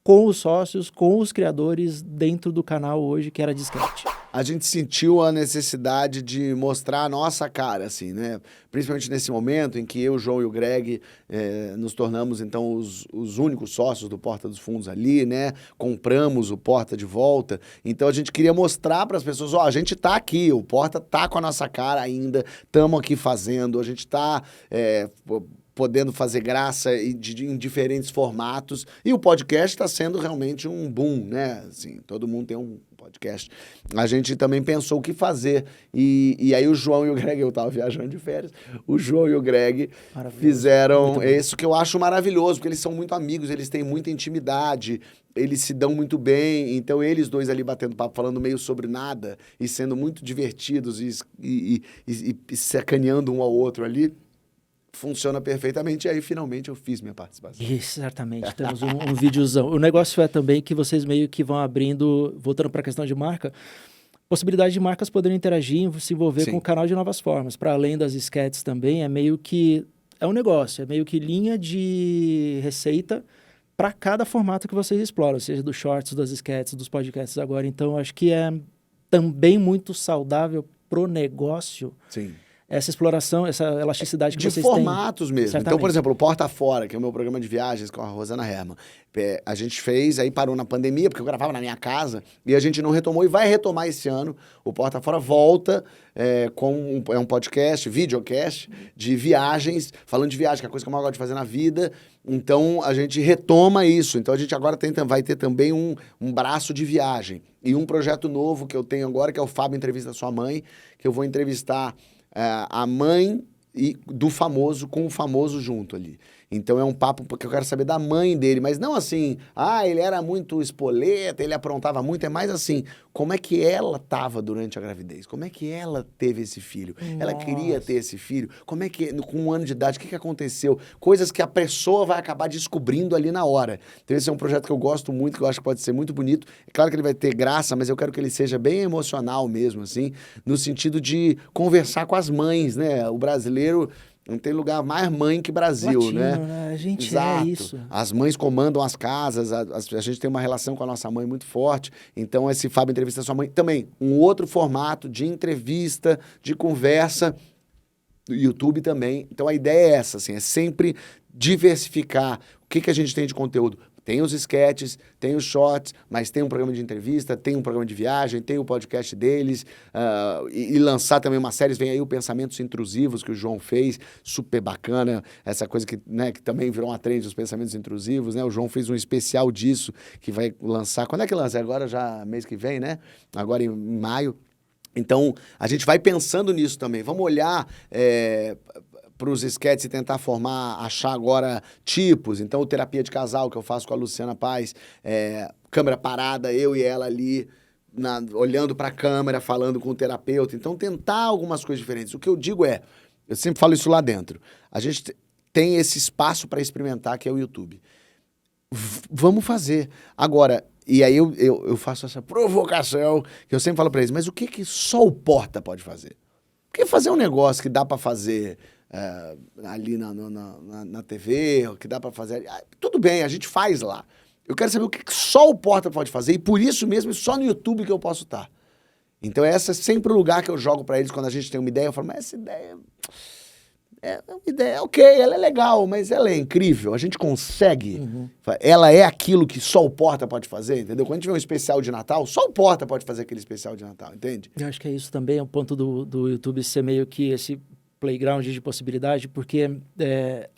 com os sócios, com os criadores dentro do canal hoje, que era de sketch? A gente sentiu a necessidade de mostrar a nossa cara, assim, né? Principalmente nesse momento em que eu, o João e o Greg nos tornamos, então, os únicos sócios do Porta dos Fundos ali, né? Compramos o Porta de volta. Então, a gente queria mostrar para as pessoas, a gente tá aqui, o Porta tá com a nossa cara ainda, estamos aqui fazendo, a gente tá... podendo fazer graça em diferentes formatos. E o podcast está sendo realmente um boom, né? Assim, todo mundo tem um podcast. A gente também pensou o que fazer. E aí o João e o Greg, eu estava viajando de férias, o João e o Greg fizeram isso que eu acho maravilhoso, porque eles são muito amigos, eles têm muita intimidade, eles se dão muito bem, então eles dois ali batendo papo, falando meio sobre nada, e sendo muito divertidos e sacaneando um ao outro ali, funciona perfeitamente, e aí finalmente eu fiz minha participação. Isso, certamente, temos um videozão. O negócio é também que vocês meio que vão abrindo, voltando para a questão de marca, possibilidade de marcas poderem interagir, se envolver com o canal de novas formas. Para além das sketches também, é meio que, é um negócio, é meio que linha de receita para cada formato que vocês exploram, seja dos shorts, das sketches, dos podcasts agora. Então, acho que é também muito saudável pro negócio. Sim. Essa exploração, essa elasticidade que vocês têm. De formatos mesmo. Certamente. Então, por exemplo, o Porta Fora, que é o meu programa de viagens com a Rosana Herman. A gente fez, aí parou na pandemia, porque eu gravava na minha casa, e a gente não retomou, e vai retomar esse ano. O Porta Fora volta com um podcast, videocast, de viagens, falando de viagem, que é a coisa que eu mais gosto de fazer na vida. Então, a gente retoma isso. Então, a gente agora vai ter também um braço de viagem. E um projeto novo que eu tenho agora, que é o Fábio Entrevista a Sua Mãe, que eu vou entrevistar a mãe do famoso com o famoso junto ali. Então é um papo porque eu quero saber da mãe dele, mas não assim, ele era muito espoleta, ele aprontava muito, é mais assim, como é que ela estava durante a gravidez? Como é que ela teve esse filho? Ela queria ter esse filho? Como é que, com 1 ano de idade, o que aconteceu? Coisas que a pessoa vai acabar descobrindo ali na hora. Então esse é um projeto que eu gosto muito, que eu acho que pode ser muito bonito. É claro que ele vai ter graça, mas eu quero que ele seja bem emocional mesmo, assim, no sentido de conversar com as mães, né? O brasileiro não tem lugar mais mãe que Brasil, Latino, né? A gente Exato. é isso. As mães comandam as casas, a gente tem uma relação com a nossa mãe muito forte. Então, esse Fábio Entrevista Sua Mãe também, um outro formato de entrevista, de conversa, do YouTube também. Então, a ideia é essa, assim, é sempre diversificar o que a gente tem de conteúdo. Tem os sketches, tem os shorts, mas tem um programa de entrevista, tem um programa de viagem, tem o podcast deles, e lançar também uma série. Vem aí o Pensamentos Intrusivos, que o João fez, super bacana, essa coisa que, né, que também virou uma trend, os pensamentos intrusivos, né? O João fez um especial disso, que vai lançar... Quando é que lança? Agora já mês que vem, né? Agora em maio. Então, a gente vai pensando nisso também. Vamos olhar... para os sketches e tentar achar agora tipos. Então, o Terapia de Casal, que eu faço com a Luciana Paz, câmera parada, eu e ela ali, olhando para a câmera, falando com o terapeuta. Então, tentar algumas coisas diferentes. O que eu digo eu sempre falo isso lá dentro, a gente tem esse espaço para experimentar, que é o YouTube. Vamos fazer. Agora, e aí eu faço essa provocação, que eu sempre falo para eles, mas o que só o Porta pode fazer? Porque fazer um negócio que dá para fazer... ali na TV, que dá para fazer... tudo bem, a gente faz lá. Eu quero saber o que só o Porta pode fazer, e por isso mesmo, só no YouTube que eu posso estar. Então, esse é sempre o lugar que eu jogo para eles quando a gente tem uma ideia. Eu falo, mas essa ideia... é uma ideia, ok, ela é legal, mas ela é incrível, a gente consegue. Ela é aquilo que só o Porta pode fazer, entendeu? Quando a gente vê um especial de Natal, só o Porta pode fazer aquele especial de Natal, entende? Eu acho que é isso também, é um ponto do YouTube ser meio que esse playground de possibilidade, porque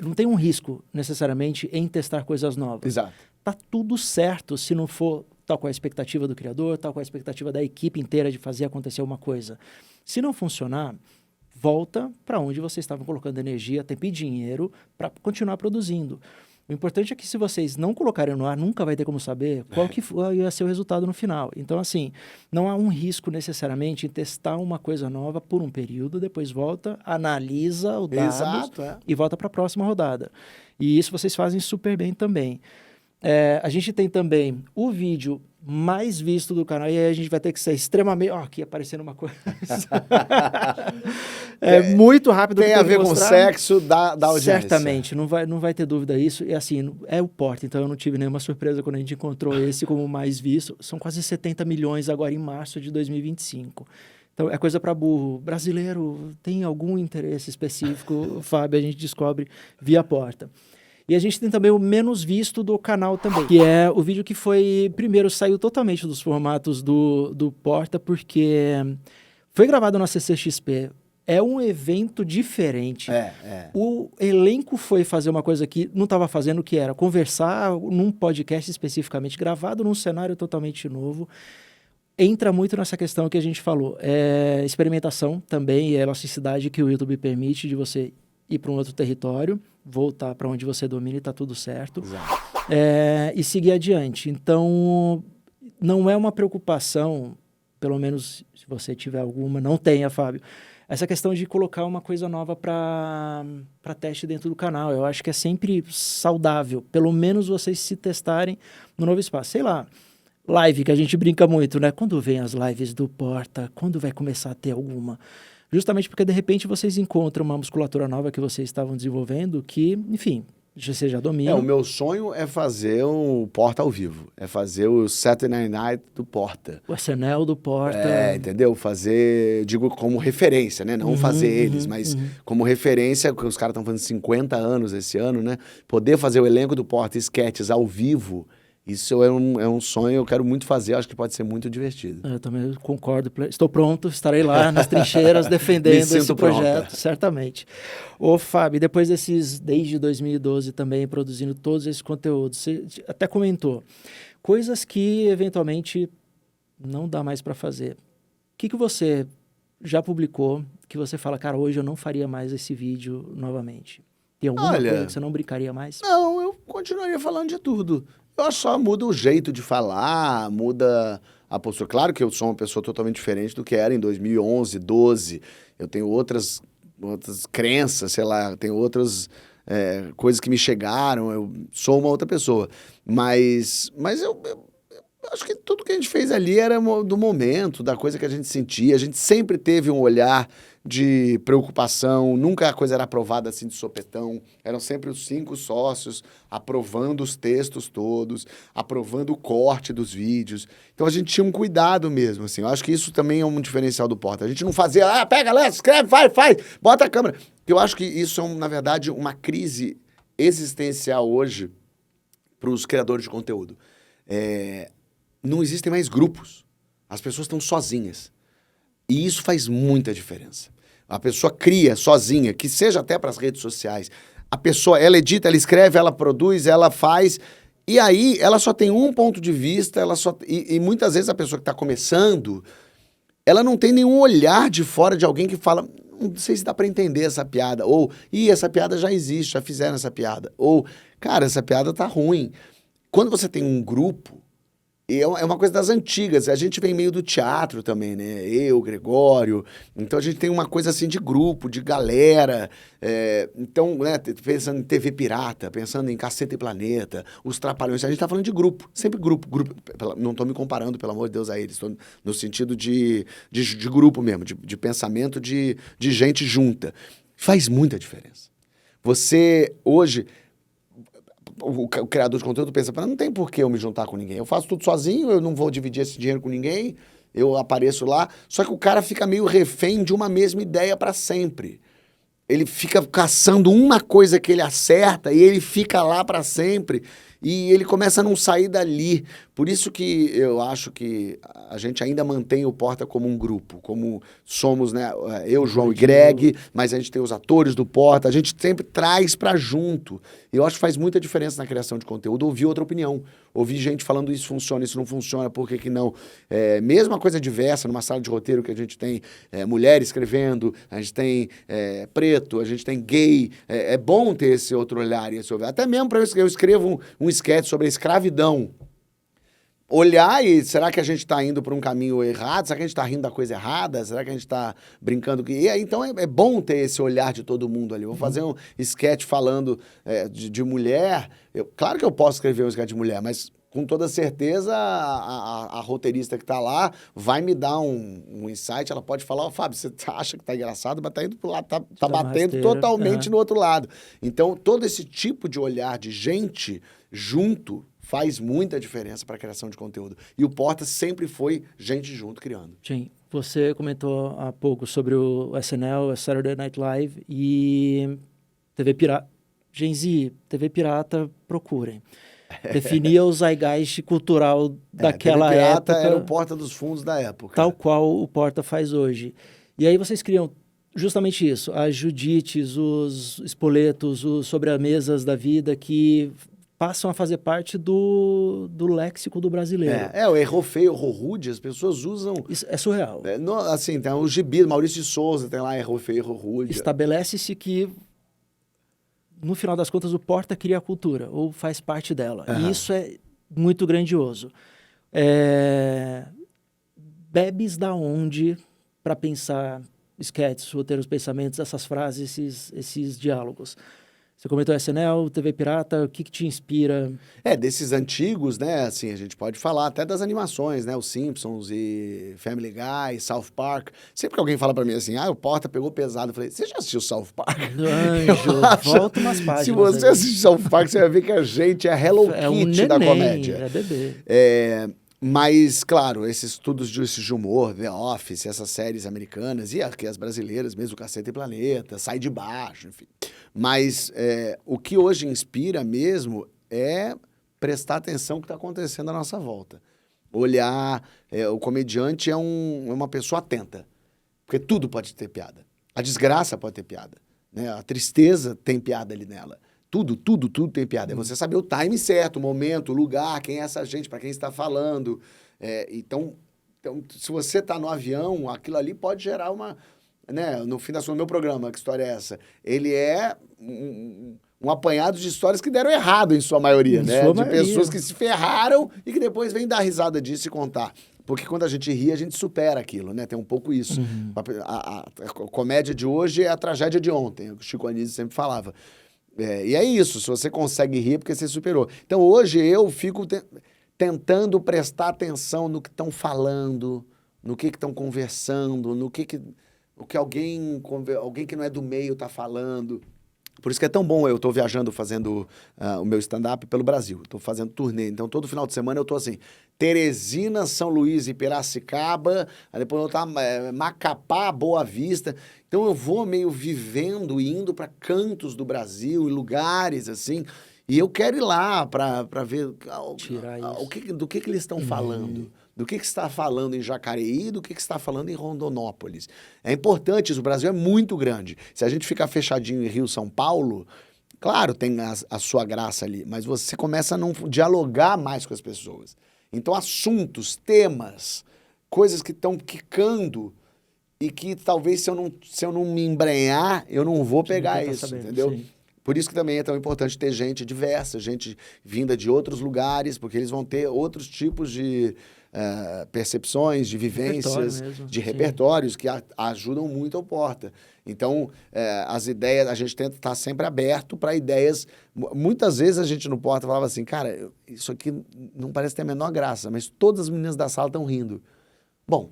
não tem um risco, necessariamente, em testar coisas novas. Exato. Tá tudo certo se não for tal qual a expectativa do criador, tal qual a expectativa da equipe inteira de fazer acontecer uma coisa. Se não funcionar, volta para onde vocês estavam colocando energia, tempo e dinheiro para continuar produzindo. O importante é que se vocês não colocarem no ar, nunca vai ter como saber qual que ia ser o resultado no final. Então, assim, não há um risco necessariamente em testar uma coisa nova por um período, depois volta, analisa o dados e volta para a próxima rodada. E isso vocês fazem super bem também. A gente tem também o vídeo mais visto do canal, e aí a gente vai ter que ser extremamente... aqui aparecendo uma coisa... muito rápido. Tem a ver com sexo da audiência. Certamente, não vai ter dúvida isso. E assim, é o Porta, então eu não tive nenhuma surpresa quando a gente encontrou esse como mais visto. São quase 70 milhões agora em março de 2025. Então, é coisa para burro. Brasileiro tem algum interesse específico, Fábio, a gente descobre via Porta. E a gente tem também o menos visto do canal também, que é o vídeo que primeiro, saiu totalmente dos formatos do Porta, porque foi gravado na CCXP. É um evento diferente. O elenco foi fazer uma coisa que não estava fazendo, que era conversar num podcast especificamente, gravado num cenário totalmente novo. Entra muito nessa questão que a gente falou. Experimentação também e a elasticidade que o YouTube permite de você ir para um outro território, voltar para onde você domina e está tudo certo, e seguir adiante. Então, não é uma preocupação, pelo menos se você tiver alguma, não tenha, Fábio, essa questão de colocar uma coisa nova para teste dentro do canal. Eu acho que é sempre saudável, pelo menos vocês se testarem no novo espaço. Sei lá, live, que a gente brinca muito, né? Quando vem as lives do Porta, quando vai começar a ter alguma... Justamente porque, de repente, vocês encontram uma musculatura nova que vocês estavam desenvolvendo que, enfim, você já domina. O meu sonho é fazer um Porta ao vivo. É fazer o Saturday Night do Porta. O SNL do Porta. Entendeu? Fazer, digo, como referência, né? Não fazer eles, mas como referência, porque os caras estão fazendo 50 anos esse ano, né? Poder fazer o elenco do Porta, sketches ao vivo... Isso é um sonho, eu quero muito fazer, acho que pode ser muito divertido. Eu também concordo, estou pronto, estarei lá nas trincheiras defendendo esse projeto, certamente. Ô Fábio, depois desde 2012 também produzindo todos esses conteúdos, você até comentou, coisas que eventualmente não dá mais para fazer. O que você já publicou, que você fala, cara, hoje eu não faria mais esse vídeo novamente? Tem alguma Olha, coisa que você não brincaria mais? não, eu continuaria falando de tudo. Eu acho que só muda o jeito de falar, muda a postura. Claro que eu sou uma pessoa totalmente diferente do que era em 2011, 12. Eu tenho outras crenças, sei lá, tenho outras coisas que me chegaram, eu sou uma outra pessoa. Mas eu acho que tudo que a gente fez ali era do momento, da coisa que a gente sentia. A gente sempre teve um olhar de preocupação, nunca a coisa era aprovada assim de sopetão. Eram sempre os 5 sócios aprovando os textos todos, aprovando o corte dos vídeos. Então a gente tinha um cuidado mesmo, assim. Eu acho que isso também é um diferencial do Porta. A gente não fazia, pega, lê, escreve, faz, bota a câmera. Eu acho que isso é, na verdade, uma crise existencial hoje para os criadores de conteúdo. Não existem mais grupos. As pessoas estão sozinhas. E isso faz muita diferença. A pessoa cria sozinha, que seja até para as redes sociais. A pessoa, ela edita, ela escreve, ela produz, ela faz. E aí, ela só tem um ponto de vista, e muitas vezes a pessoa que está começando, ela não tem nenhum olhar de fora de alguém que fala, não sei se dá para entender essa piada. Ou, essa piada já existe, já fizeram essa piada. Ou, cara, essa piada tá ruim. Quando você tem um grupo, é uma coisa das antigas, a gente vem meio do teatro também, né? Eu, Gregório, então a gente tem uma coisa assim de grupo, de galera, então, né, pensando em TV Pirata, pensando em Caceta e Planeta, os Trapalhões, a gente tá falando de grupo, sempre grupo, não tô me comparando, pelo amor de Deus, a eles, tô no sentido de grupo mesmo, de pensamento de gente junta. Faz muita diferença. Você, hoje... O criador de conteúdo pensa, não tem por que eu me juntar com ninguém. Eu faço tudo sozinho, eu não vou dividir esse dinheiro com ninguém, eu apareço lá. Só que o cara fica meio refém de uma mesma ideia para sempre. Ele fica caçando uma coisa que ele acerta e ele fica lá para sempre. E ele começa a não sair dali. Por isso que eu acho que a gente ainda mantém o Porta como um grupo, como somos, né? Eu, João e Greg, mas a gente tem os atores do Porta, a gente sempre traz pra junto. E eu acho que faz muita diferença na criação de conteúdo ouvir outra opinião. Ouvir gente falando isso funciona, isso não funciona, por que não? Mesmo uma coisa diversa, numa sala de roteiro que a gente tem mulher escrevendo, a gente tem preto, a gente tem gay. É bom ter esse outro olhar e esse olhar. Até mesmo para eu escrevo um sketch sobre a escravidão. Olhar e será que a gente está indo por um caminho errado? Será que a gente está rindo da coisa errada? Será que a gente está brincando? Então é bom ter esse olhar de todo mundo ali. Vou fazer um sketch falando de mulher. Claro que eu posso escrever um sketch de mulher, mas com toda certeza a roteirista que está lá vai me dar um insight. Ela pode falar, Fábio, você acha que está engraçado, mas está indo para lá, tá batendo totalmente no outro lado. Então, todo esse tipo de olhar de gente junto faz muita diferença para a criação de conteúdo. E o Porta sempre foi gente junto criando. Sim. Você comentou há pouco sobre o SNL, a Saturday Night Live, e TV Pirata. Gen Z, TV Pirata, procurem. Definia o zeitgeist cultural daquela TV Pirata época. Era o Porta dos Fundos da época. Tal qual o Porta faz hoje. E aí vocês criam justamente isso, as Judites, os Espoletos, os sobremesas da vida que passam a fazer parte do léxico do brasileiro. O erro feio, erro rude, as pessoas usam... Isso é surreal. Assim, tem o gibi, Maurício de Souza, tem lá erro feio, erro rude. Estabelece-se que, no final das contas, o Porta cria a cultura, ou faz parte dela. E isso é muito grandioso. Bebes da onde para pensar sketches, roteiros, pensamentos, essas frases, esses diálogos? Você comentou SNL, TV Pirata, o que te inspira? Desses antigos, né, assim, a gente pode falar até das animações, né, os Simpsons e Family Guy, South Park. Sempre que alguém fala pra mim assim, o Porta pegou pesado, eu falei, você já assistiu South Park? Anjo, volta umas páginas. Se você assistir South Park, você vai ver que a gente é Hello Kitty da comédia. É bebê. Mas, claro, esses estudos de humor, The Office, essas séries americanas e aqui as brasileiras mesmo, Caceta e Planeta, Sai de Baixo, enfim. Mas o que hoje inspira mesmo é prestar atenção no que está acontecendo à nossa volta. Olhar, o comediante é uma pessoa atenta, porque tudo pode ter piada. A desgraça pode ter piada, né? A tristeza tem piada ali nela. Tudo tem piada. É você saber o time certo, o momento, o lugar, quem é essa gente, para quem está falando. Então, se você está no avião, aquilo ali pode gerar né, no fim das contas, meu programa, que história é essa? Ele é um apanhado de histórias que deram errado em sua maioria, né? Sua de maioria. pessoas que se ferraram e que depois vêm dar risada disso e contar. Porque quando a gente ri, a gente supera aquilo, né? Tem um pouco isso. A comédia de hoje é a tragédia de ontem, o Chico Anísio sempre falava. E é isso, se você consegue rir é porque você superou. Então hoje eu fico tentando prestar atenção no que estão falando, no que estão conversando, no que alguém que não é do meio está falando. Por isso que é tão bom, eu estou viajando fazendo o meu stand-up pelo Brasil, estou fazendo turnê, então todo final de semana eu estou assim, Teresina, São Luís e Piracicaba, aí depois eu estou Macapá, Boa Vista, então eu vou meio vivendo, indo para cantos do Brasil e lugares assim, e eu quero ir lá para ver do que eles estão falando. Do que está falando em Jacareí, do que está falando em Rondonópolis. É importante isso, o Brasil é muito grande. Se a gente ficar fechadinho em Rio, São Paulo, claro, tem a sua graça ali, mas você começa a não dialogar mais com as pessoas. Então, assuntos, temas, coisas que estão quicando e que talvez se eu não me embrenhar, eu não vou pegar isso, sabendo, entendeu? Sim. Por isso que também é tão importante ter gente diversa, gente vinda de outros lugares, porque eles vão ter outros tipos de percepções, de vivências, de repertórios que ajudam muito ao Porta. Então, as ideias, a gente tenta estar sempre aberto para ideias. Muitas vezes a gente no Porta falava assim, cara, isso aqui não parece ter a menor graça, mas todas as meninas da sala estão rindo. Bom,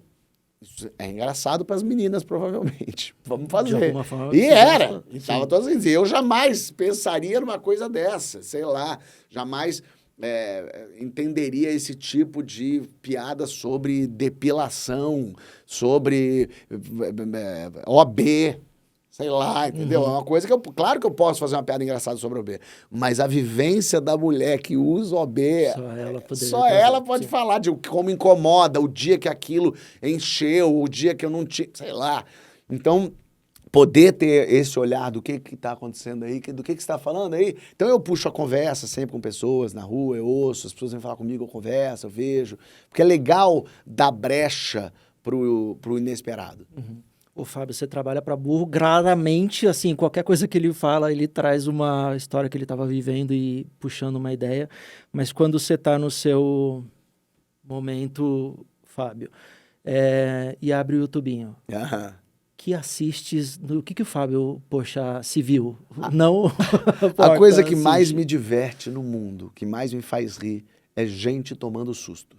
isso é engraçado para as meninas, provavelmente. Vamos fazer. De alguma forma, e era. Estava todas assim. Eu jamais pensaria numa coisa dessa, sei lá, jamais entenderia esse tipo de piada sobre depilação, sobre OB, sei lá, entendeu? É uma coisa que claro que eu posso fazer uma piada engraçada sobre OB, mas a vivência da mulher que usa OB, só ela pode falar de como incomoda, o dia que aquilo encheu, o dia que eu não tinha, sei lá. Então, poder ter esse olhar do que está acontecendo aí, do que você está falando aí. Então eu puxo a conversa sempre com pessoas na rua, eu ouço, as pessoas vêm falar comigo, eu converso, eu vejo. Porque é legal dar brecha pro inesperado. Ô, Fábio, você trabalha para burro, raramente, assim, qualquer coisa que ele fala, ele traz uma história que ele estava vivendo e puxando uma ideia. Mas quando você está no seu momento, Fábio, e abre o YouTubinho... que assistes, o que o Fábio, poxa, se viu? Não a coisa que mais me diverte no mundo, que mais me faz rir, é gente tomando susto.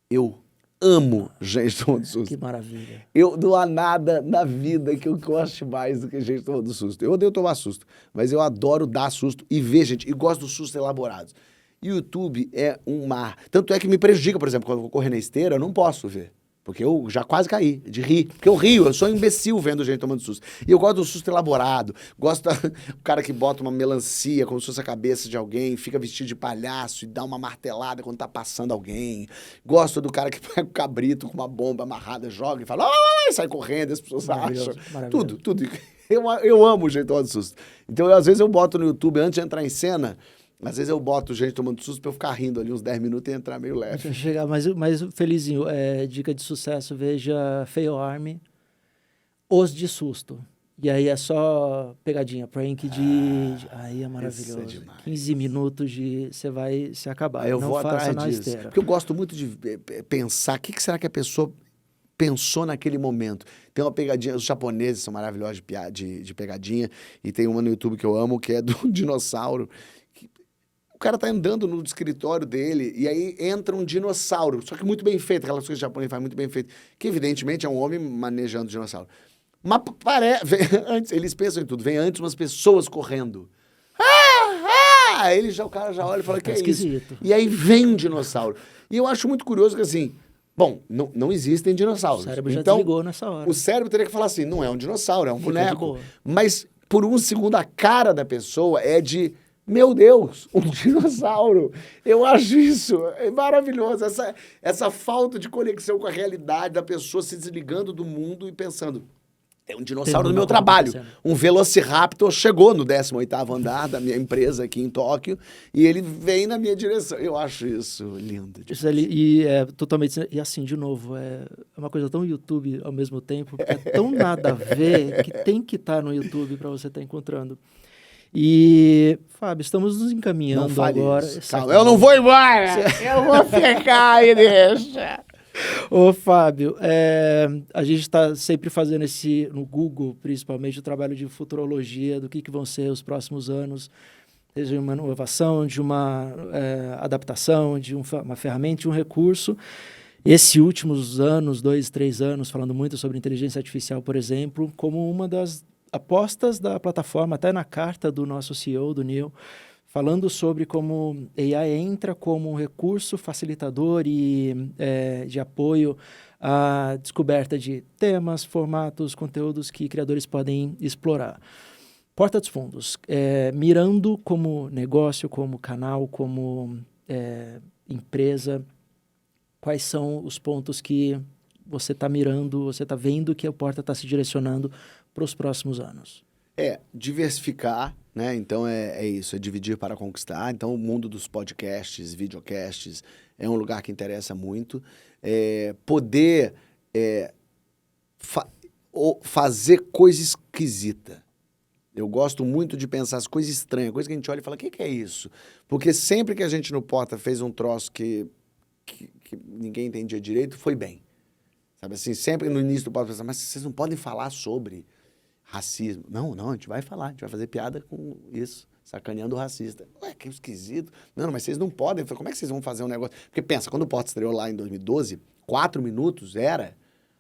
Eu amo gente tomando susto. Que maravilha. Não há nada na vida que eu goste mais do que gente tomando susto. Eu odeio tomar susto, mas eu adoro dar susto e ver gente, e gosto dos sustos elaborados. YouTube é um mar. Tanto é que me prejudica, por exemplo, quando eu vou correr na esteira, eu não posso ver. Porque eu já quase caí de rir. Porque eu rio, eu sou um imbecil vendo gente tomando susto. E eu gosto do susto elaborado. Gosto do cara que bota uma melancia como se fosse a cabeça de alguém, fica vestido de palhaço e dá uma martelada quando tá passando alguém. Gosto do cara que pega o cabrito com uma bomba amarrada, joga e fala, ai, sai correndo, as pessoas acham. Tudo. Eu amo gente tomando susto. Então, às vezes eu boto no YouTube, antes de entrar em cena... Às vezes eu boto gente tomando susto pra eu ficar rindo ali uns 10 minutos e entrar meio leve. Chegar mais felizinho. Dica de sucesso, veja Fail Army, Os de Susto. E aí é só pegadinha, prank aí é maravilhoso. Isso é demais. 15 minutos você vai se acabar. Aí eu não vou faça atrás na disso. esteira. Porque eu gosto muito de pensar, o que será que a pessoa pensou naquele momento? Tem uma pegadinha, os japoneses são maravilhosos de pegadinha, e tem uma no YouTube que eu amo, que é do dinossauro. O cara tá andando no escritório dele e aí entra um dinossauro, só que muito bem feito, aquelas coisas que o japonês faz muito bem feito, que evidentemente é um homem manejando o dinossauro. Mas antes, eles pensam em tudo, vem antes umas pessoas correndo. O cara já olha e fala, que é isso? E aí vem um dinossauro. E eu acho muito curioso que assim, bom, não existem dinossauros. O cérebro já desligou nessa hora. O cérebro teria que falar assim, não é um dinossauro, é um boneco. Mas por um segundo a cara da pessoa é de... Meu Deus, um dinossauro. Eu acho isso maravilhoso. Essa falta de conexão com a realidade da pessoa se desligando do mundo e pensando, Tem um dinossauro no meu trabalho. Um Velociraptor chegou no 18º andar da minha empresa aqui em Tóquio e ele vem na minha direção. Eu acho isso lindo. Isso ali, e é totalmente... E assim, de novo, é uma coisa tão YouTube ao mesmo tempo, que é tão nada a ver, que tem que estar no YouTube para você estar encontrando. E, Fábio, estamos nos encaminhando agora. Calma, eu não vou embora! Eu vou ficar aí, deixa! Ô, Fábio, a gente está sempre fazendo no Google, principalmente, o trabalho de futurologia, do que vão ser os próximos anos, seja uma inovação, de uma adaptação, de uma ferramenta, de um recurso. Esses últimos anos, 2, 3 anos, falando muito sobre inteligência artificial, por exemplo, como uma das apostas da plataforma, até na carta do nosso CEO, do Neil, falando sobre como AI entra como um recurso facilitador e de apoio à descoberta de temas, formatos, conteúdos que criadores podem explorar. Porta dos Fundos, mirando como negócio, como canal, como empresa, quais são os pontos que você está mirando, você está vendo que a Porta está se direcionando para os próximos anos? Diversificar, né? Então é isso, é dividir para conquistar. Então o mundo dos podcasts, videocasts é um lugar que interessa muito. Poder fazer coisa esquisita. Eu gosto muito de pensar as coisas estranhas, coisas que a gente olha e fala, o que é isso? Porque sempre que a gente no Porta fez um troço que ninguém entendia direito, foi bem. Sabe assim, sempre no início do Porta, pensar, mas vocês não podem falar sobre racismo. Não, a gente vai falar, a gente vai fazer piada com isso, sacaneando o racista. Ué, que esquisito. Não, mas vocês não podem. Eu falei, como é que vocês vão fazer um negócio? Porque pensa, quando o Porta estreou lá em 2012, 4 minutos era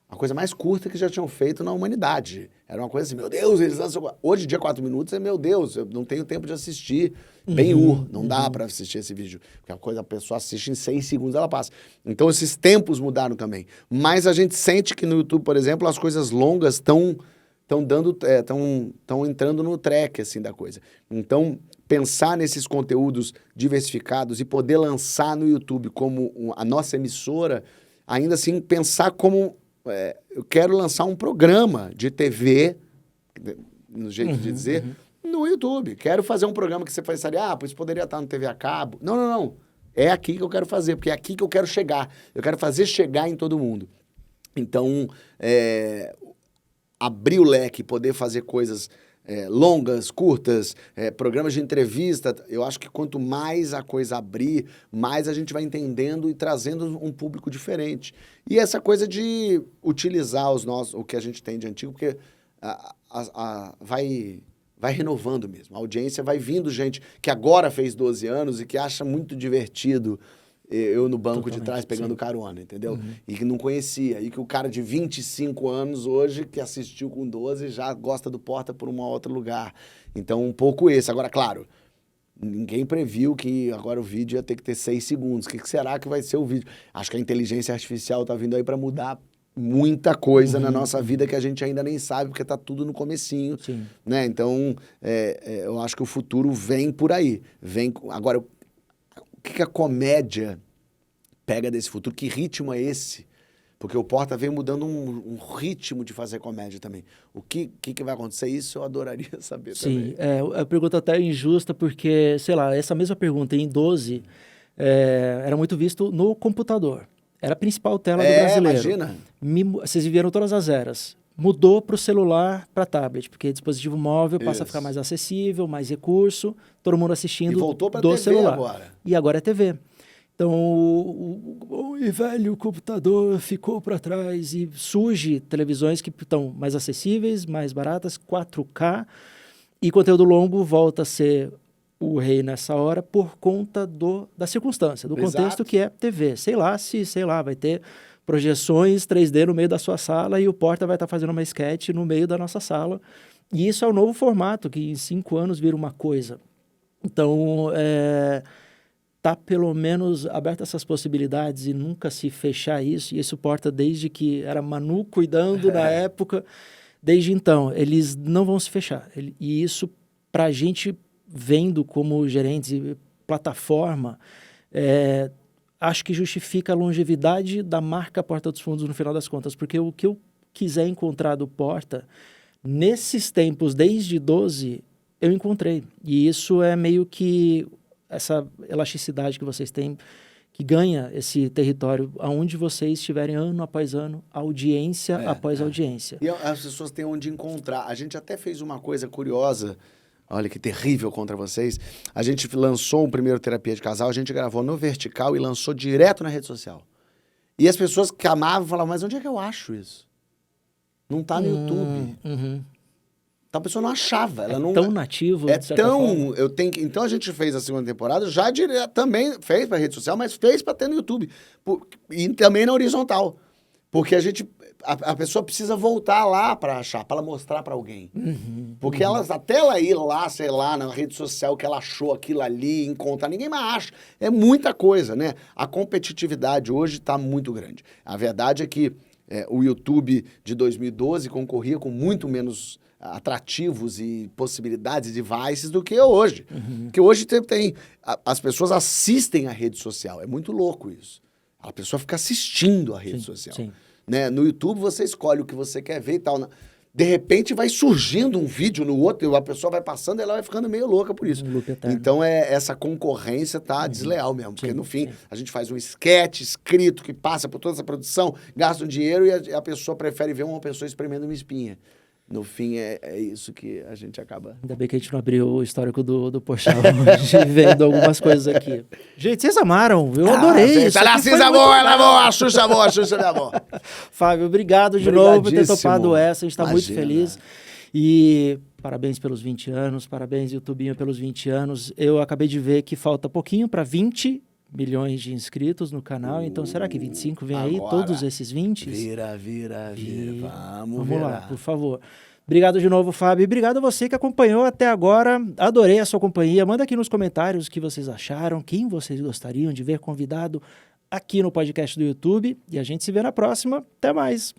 a coisa mais curta que já tinham feito na humanidade. Era uma coisa assim, meu Deus, eles lançam... Hoje em dia, 4 minutos é, meu Deus, eu não tenho tempo de assistir. Não dá para assistir esse vídeo. Porque a pessoa assiste em 6 segundos, ela passa. Então, esses tempos mudaram também. Mas a gente sente que no YouTube, por exemplo, as coisas longas estão entrando no track, assim, da coisa. Então, pensar nesses conteúdos diversificados e poder lançar no YouTube como a nossa emissora, ainda assim, pensar como... eu quero lançar um programa de TV, no jeito de dizer, no YouTube. Quero fazer um programa que você pensaria, pois poderia estar no TV a cabo. Não. É aqui que eu quero fazer, porque é aqui que eu quero chegar. Eu quero fazer chegar em todo mundo. Então, abrir o leque, poder fazer coisas longas, curtas, programas de entrevista. Eu acho que quanto mais a coisa abrir, mais a gente vai entendendo e trazendo um público diferente. E essa coisa de utilizar o que a gente tem de antigo, porque vai renovando mesmo. A audiência vai vindo gente que agora fez 12 anos e que acha muito divertido eu no banco de trás pegando carona, entendeu? E que não conhecia. E que o cara de 25 anos hoje, que assistiu com 12, já gosta do Porta por um outro lugar. Então, um pouco esse. Agora, claro, ninguém previu que agora o vídeo ia ter que ter 6 segundos. O que será que vai ser o vídeo? Acho que a inteligência artificial está vindo aí para mudar muita coisa na nossa vida que a gente ainda nem sabe, porque está tudo no comecinho. Né? Então, eu acho que o futuro vem por aí. Agora, o que a comédia pega desse futuro? Que ritmo é esse? Porque o Porta vem mudando um ritmo de fazer comédia também. O que vai acontecer? Isso eu adoraria saber também. Sim, é uma pergunta até injusta, porque, sei lá, essa mesma pergunta em 12 era muito visto no computador. Era a principal tela do brasileiro. Imagina. Vocês viveram todas as eras. Mudou para o celular, para tablet, porque dispositivo móvel passa a ficar mais acessível, mais recurso, todo mundo assistindo e voltou pra do TV celular. Agora. E agora é TV. Então, o velho computador ficou para trás e surge televisões que estão mais acessíveis, mais baratas, 4K, e conteúdo longo volta a ser o rei nessa hora por conta da circunstância, do contexto que é TV. Sei lá, vai ter projeções 3D no meio da sua sala e o Porta vai estar fazendo uma sketch no meio da nossa sala. E isso é o novo formato, que em 5 anos vira uma coisa. Então, tá pelo menos aberto essas possibilidades e nunca se fechar isso. E isso Porta desde que era Manu cuidando na época. Desde então, eles não vão se fechar. E isso, para a gente, vendo como gerentes e plataforma, acho que justifica a longevidade da marca Porta dos Fundos no final das contas, porque o que eu quiser encontrar do Porta Nesses tempos, desde 12, eu encontrei. E isso é meio que essa elasticidade que vocês têm, que ganha esse território, aonde vocês estiverem ano após ano, audiência após audiência. E as pessoas têm onde encontrar. A gente até fez uma coisa curiosa, olha que terrível contra vocês. A gente lançou um primeiro Terapia de Casal, a gente gravou no Vertical e lançou direto na rede social. E as pessoas que amavam falavam, mas onde é que eu acho isso? Não tá no YouTube. Uhum. Então a pessoa não achava. Ela não Tão nativo, é de certa tão forma. Então a gente fez a segunda temporada já direto, também fez para rede social, mas fez para ter no YouTube e também na horizontal, porque a pessoa precisa voltar lá para achar, para ela mostrar para alguém, porque até ela ir lá, sei lá, na rede social que ela achou aquilo ali, encontrar, ninguém mais acha. É muita coisa, né? A competitividade hoje está muito grande. A verdade é que o YouTube de 2012 concorria com muito menos atrativos e possibilidades de devices do que hoje. Porque hoje as pessoas assistem a rede social. É muito louco isso. A pessoa fica assistindo a rede social. Sim. Né? No YouTube você escolhe o que você quer ver e tal. De repente vai surgindo um vídeo no outro, e a pessoa vai passando e ela vai ficando meio louca por isso. Então essa concorrência tá desleal mesmo. Porque no fim a gente faz um sketch escrito que passa por toda essa produção, gasta um dinheiro e a pessoa prefere ver uma pessoa espremendo uma espinha. No fim, é isso que a gente acaba. Ainda bem que a gente não abriu o histórico do Porchat hoje, vendo algumas coisas aqui. Gente, vocês amaram, eu adorei isso. A Xuxa boa, a Xuxa boa. Fábio, obrigado de novo por ter topado essa, a gente está muito feliz. E parabéns pelos 20 anos, parabéns, YouTubinho, pelos 20 anos. Eu acabei de ver que falta pouquinho para 20 milhões de inscritos no canal, então será que 25 vem aí, todos esses 20? Vira. Vamos lá, por favor. Obrigado de novo, Fábio, e obrigado a você que acompanhou até agora, adorei a sua companhia, manda aqui nos comentários o que vocês acharam, quem vocês gostariam de ver convidado aqui no podcast do YouTube, e a gente se vê na próxima, até mais!